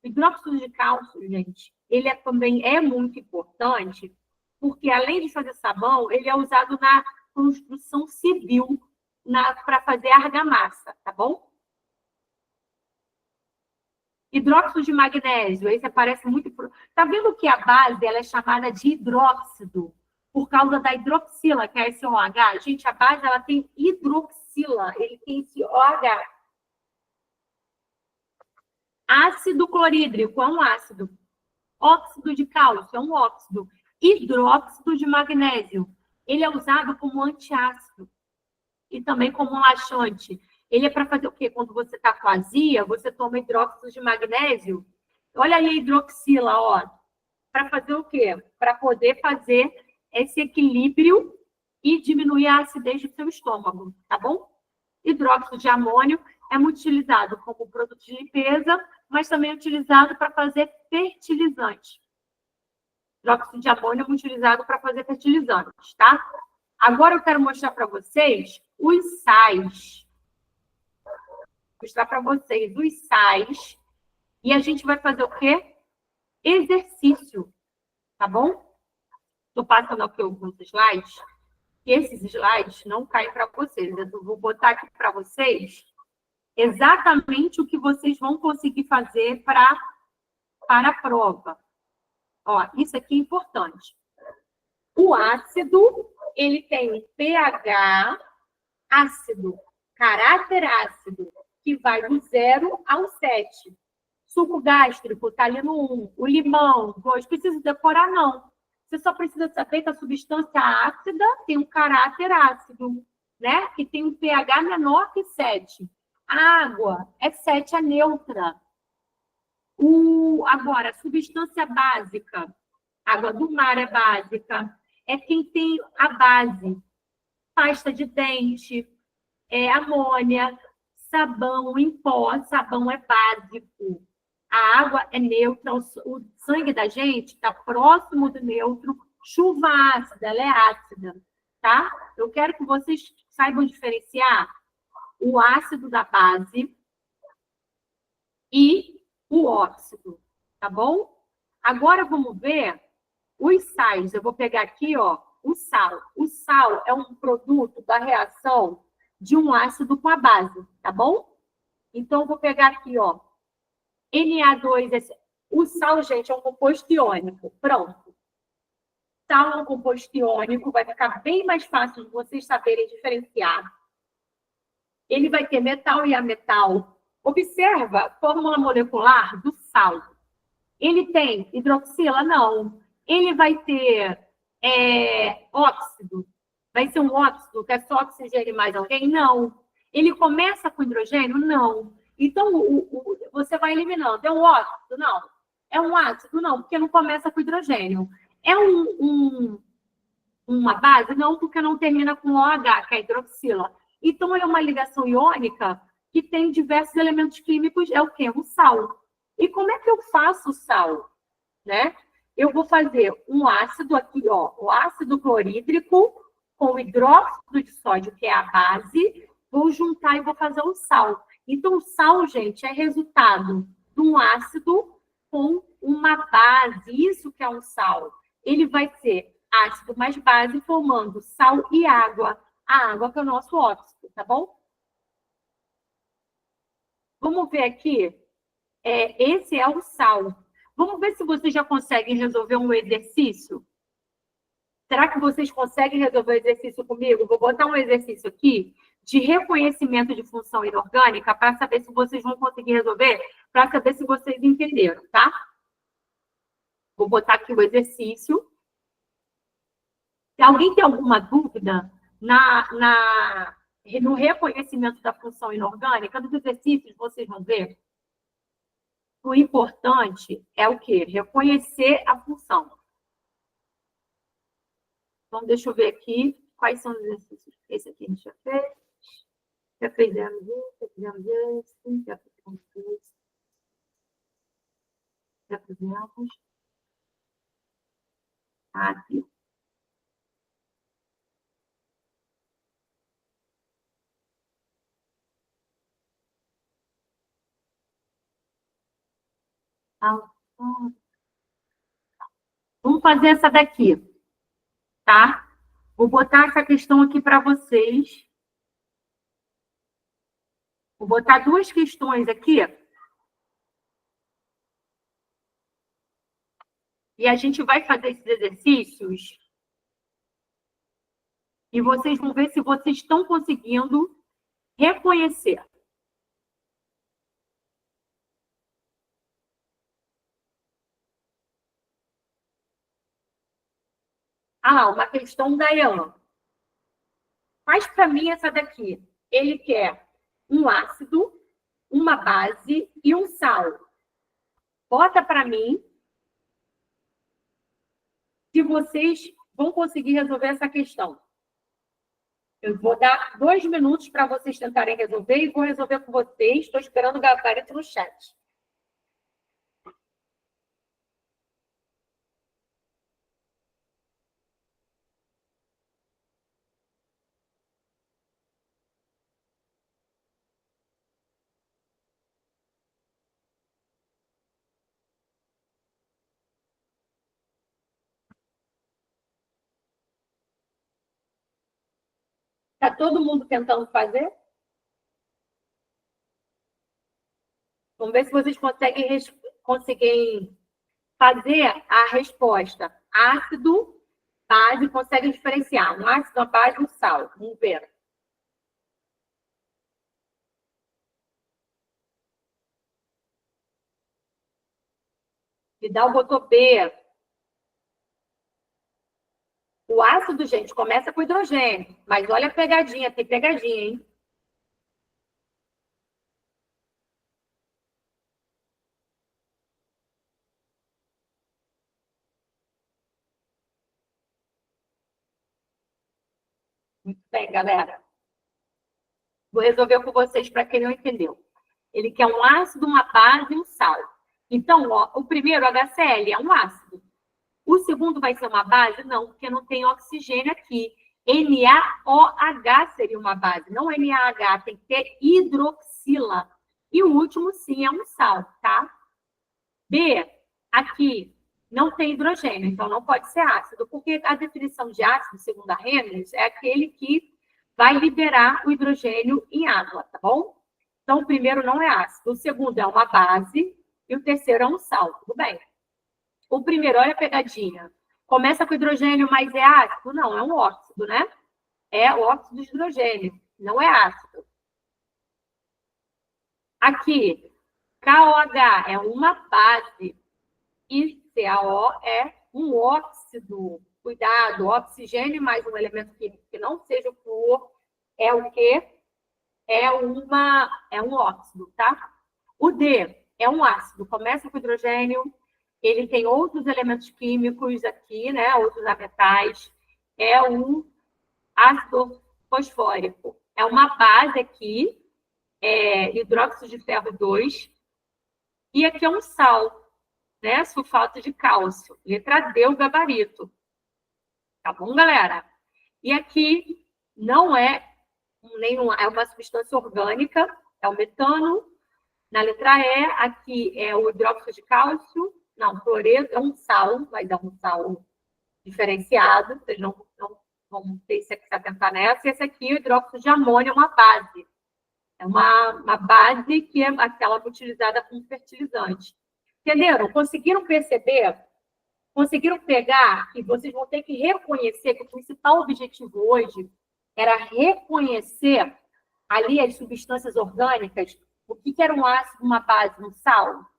Hidróxido de cálcio, gente, ele também é muito importante, porque além de fazer sabão, ele é usado na construção civil para fazer argamassa, tá bom? Hidróxido de magnésio, esse aparece muito... Tá vendo que a base ela é chamada de hidróxido, por causa da hidroxila, que é esse OH? Gente, a base ela tem hidroxila, ele tem esse OH. Ácido clorídrico é um ácido. Óxido de cálcio é um óxido. Hidróxido de magnésio, ele é usado como antiácido e também como um laxante. Ele é para fazer o quê? Quando você está com azia, você toma hidróxido de magnésio. Olha aí a hidroxila, ó. Para fazer o quê? Para poder fazer esse equilíbrio e diminuir a acidez do seu estômago, tá bom? Hidróxido de amônio é muito utilizado como produto de limpeza, mas também é utilizado para fazer fertilizante. Hidróxido de amônio é muito utilizado para fazer fertilizantes, tá? Agora eu quero mostrar para vocês os sais. Mostrar para vocês os sais. E a gente vai fazer o quê? Exercício, tá bom? Estou passando aqui alguns slides. E esses slides não caem para vocês. Eu vou botar aqui para vocês exatamente o que vocês vão conseguir fazer para a prova. Ó, isso aqui é importante. O ácido, ele tem pH ácido, caráter ácido, que vai do 0 ao 7. Suco gástrico está ali no 1. O limão, 2. Precisa decorar, não. Você só precisa saber que a substância ácida tem um caráter ácido, né? E tem um pH menor que 7. A água é 7, é neutra. Agora, a substância básica, água do mar é básica, é quem tem a base. Pasta de dente, amônia, sabão em pó, sabão é básico. A água é neutra, o sangue da gente está próximo do neutro, chuva ácida, ela é ácida, tá? Eu quero que vocês saibam diferenciar o ácido da base e o óxido, tá bom? Agora vamos ver os sais. Eu vou pegar aqui, ó, o sal. O sal é um produto da reação de um ácido com a base, tá bom? Então, eu vou pegar aqui, ó, Na2. O sal, gente, é um composto iônico. Pronto. Sal é um composto iônico, vai ficar bem mais fácil de vocês saberem diferenciar. Ele vai ter metal e ametal. Observa a fórmula molecular do sal. Ele tem hidroxila? Não. Ele vai ter óxido? Vai ser um óxido que é só oxigênio mais alguém? Não. Ele começa com hidrogênio? Não. Então, você vai eliminando. É um óxido? Não. É um ácido? Não, porque não começa com hidrogênio. É uma base? Não, porque não termina com OH, que é hidroxila. Então, é uma ligação iônica que tem diversos elementos químicos. É o quê? Um sal. E como é que eu faço o sal? Né? Eu vou fazer um ácido aqui, ó, o ácido clorídrico com o hidróxido de sódio, que é a base, vou juntar e vou fazer o sal. Então, o sal, gente, é resultado de um ácido com uma base. Isso que é um sal. Ele vai ser ácido mais base, formando sal e água. A água que é o nosso óxido, tá bom? Vamos ver aqui. Esse é o sal. Vamos ver se vocês já conseguem resolver um exercício. Será que vocês conseguem resolver o exercício comigo? Vou botar um exercício aqui de reconhecimento de função inorgânica para saber se vocês vão conseguir resolver, para saber se vocês entenderam, tá? Vou botar aqui o exercício. Se alguém tem alguma dúvida no reconhecimento da função inorgânica, dos exercícios, vocês vão ver. O importante é o quê? Reconhecer a função. Então, deixa eu ver aqui quais são os exercícios. Esse aqui a gente já fez. Já fizemos isso, já fizemos esse, já fizemos esse. Já fizemos. Aqui. Vamos fazer essa daqui, tá? Vou botar essa questão aqui para vocês. Vou botar duas questões aqui. E a gente vai fazer esses exercícios. E vocês vão ver se vocês estão conseguindo reconhecer. Uma questão da Ian. Faz para mim essa daqui. Ele quer um ácido, uma base e um sal. Bota para mim se vocês vão conseguir resolver essa questão. Eu vou dar 2 minutos para vocês tentarem resolver e vou resolver com vocês. Estou esperando o gabarito no chat. Está todo mundo tentando fazer? Vamos ver se vocês conseguem fazer a resposta. Ácido, base, conseguem diferenciar. Um ácido, uma base e um sal. Vamos ver. Vidal botou B. O ácido, gente, começa com hidrogênio. Mas olha a pegadinha, tem pegadinha, hein? Muito bem, galera. Vou resolver com vocês para quem não entendeu. Ele quer um ácido, uma base e um sal. Então, ó, o primeiro, HCl, é um ácido. O segundo vai ser uma base? Não, porque não tem oxigênio aqui. NaOH seria uma base, não NaH, tem que ter hidroxila. E o último, sim, é um sal, tá? B, aqui, não tem hidrogênio, então não pode ser ácido, porque a definição de ácido, segundo a Reynolds, é aquele que vai liberar o hidrogênio em água, tá bom? Então, o primeiro não é ácido, o segundo é uma base e o terceiro é um sal, tudo bem? O primeiro, olha a pegadinha. Começa com hidrogênio, mas é ácido? Não, é um óxido, né? É o óxido de hidrogênio, não é ácido. Aqui, KOH é uma base e CaO é um óxido. Cuidado, oxigênio mais um elemento químico que não seja o flúor é o quê? É um óxido, tá? O D é um ácido, começa com hidrogênio, ele tem outros elementos químicos aqui, né? Outros metais. É um ácido fosfórico. É uma base aqui, hidróxido de ferro 2. E aqui é um sal, né? Sulfato de cálcio. Letra D, o gabarito. Tá bom, galera? E aqui não é nenhuma, é uma substância orgânica, é o metano. Na letra E, aqui é o hidróxido de cálcio. Não, cloreto é um sal, vai dar um sal diferenciado, vocês não vão ter que se atentar nessa. E esse aqui, o hidróxido de amônio, é uma base. É uma base que é aquela utilizada como fertilizante. Entenderam? Conseguiram perceber? Conseguiram pegar? E vocês vão ter que reconhecer que o principal objetivo hoje era reconhecer ali as substâncias orgânicas, o que era um ácido, uma base, um sal.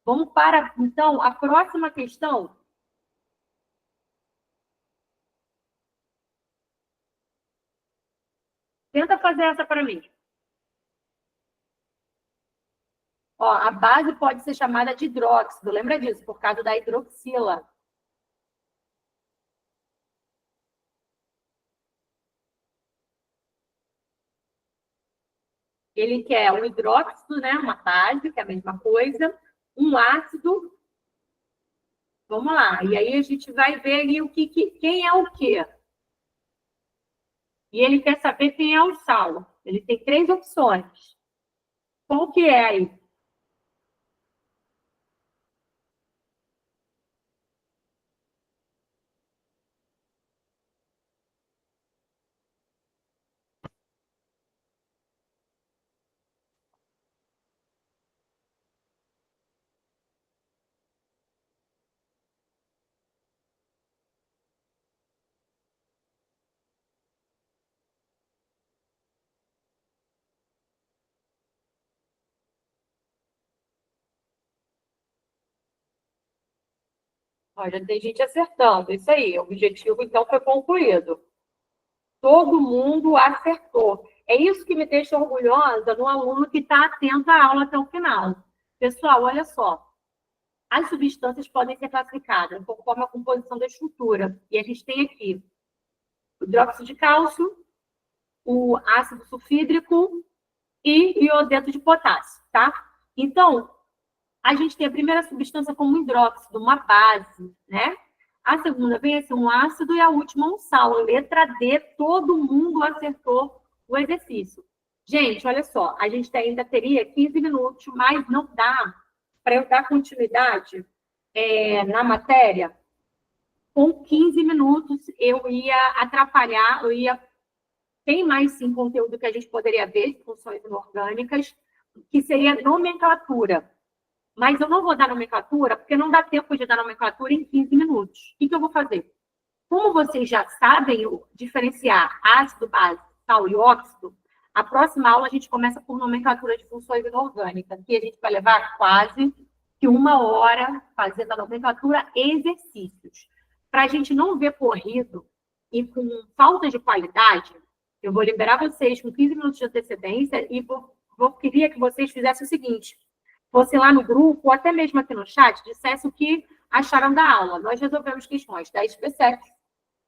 Vamos para, então, a próxima questão. Tenta fazer essa para mim. Ó, a base pode ser chamada de hidróxido, lembra disso, por causa da hidroxila. Ele quer um hidróxido, né, uma base, que é a mesma coisa, um ácido. Vamos lá. E aí a gente vai ver ali quem é o quê. E ele quer saber quem é o sal. Ele tem 3 opções. Qual que é aí? Ó, já tem gente acertando. Isso aí, o objetivo, então, foi concluído. Todo mundo acertou. É isso que me deixa orgulhosa no aluno que está atento à aula até o final. Pessoal, olha só. As substâncias podem ser classificadas conforme a composição da estrutura. E a gente tem aqui o hidróxido de cálcio, o ácido sulfídrico e iodeto de potássio, tá? Então, a gente tem a primeira substância como hidróxido, uma base, né? A segunda vem a ser um ácido e a última um sal. Letra D, todo mundo acertou o exercício. Gente, olha só, a gente ainda teria 15 minutos, mas não dá para eu dar continuidade na matéria. Com 15 minutos eu ia atrapalhar, tem mais sim conteúdo que a gente poderia ver de funções inorgânicas, que seria nomenclatura. Mas eu não vou dar nomenclatura, porque não dá tempo de dar nomenclatura em 15 minutos. O que eu vou fazer? Como vocês já sabem diferenciar ácido, base, sal e óxido, a próxima aula a gente começa por nomenclatura de funções inorgânicas, que a gente vai levar quase que 1 hora fazendo a nomenclatura exercícios. para a gente não ver corrido e com falta de qualidade, eu vou liberar vocês com 15 minutos de antecedência e queria que vocês fizessem o seguinte, fosse lá no grupo, ou até mesmo aqui no chat, dissesse o que acharam da aula. Nós resolvemos questões da SPSEC,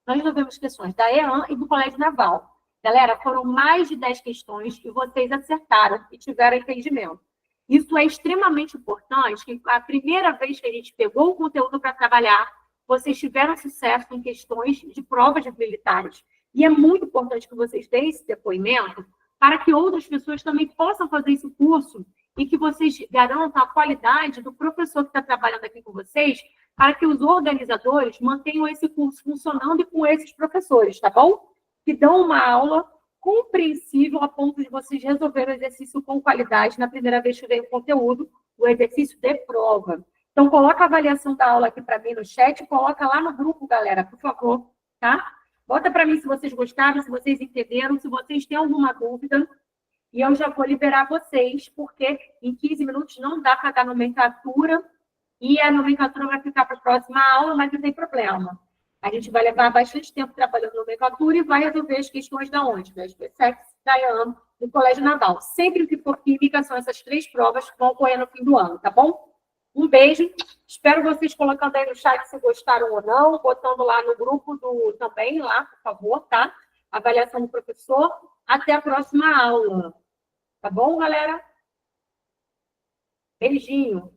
nós resolvemos questões da EAN e do Colégio Naval. Galera, foram mais de 10 questões e vocês acertaram e tiveram entendimento. Isso é extremamente importante, que a primeira vez que a gente pegou o conteúdo para trabalhar, vocês tiveram sucesso em questões de provas de militares. E é muito importante que vocês deem esse depoimento para que outras pessoas também possam fazer esse curso e que vocês garantam a qualidade do professor que está trabalhando aqui com vocês, para que os organizadores mantenham esse curso funcionando e com esses professores, tá bom? Que dão uma aula compreensível a ponto de vocês resolverem o exercício com qualidade na primeira vez que vem o conteúdo, o exercício de prova. Então, coloca a avaliação da aula aqui para mim no chat, coloca lá no grupo, galera, por favor, tá? Bota para mim se vocês gostaram, se vocês entenderam, se vocês têm alguma dúvida, e eu já vou liberar vocês, porque em 15 minutos não dá para dar nomenclatura, e a nomenclatura vai ficar para a próxima aula, mas não tem problema. A gente vai levar bastante tempo trabalhando nomenclatura e vai resolver as questões da onde? Da SPSEC, da EAN, do Colégio Naval. Sempre que for química, são essas 3 provas que vão ocorrer no fim do ano, tá bom? Um beijo. Espero vocês colocando aí no chat se gostaram ou não, botando lá no grupo também, lá, por favor, tá? Avaliação do professor. Até a próxima aula. Tá bom, galera? Beijinho.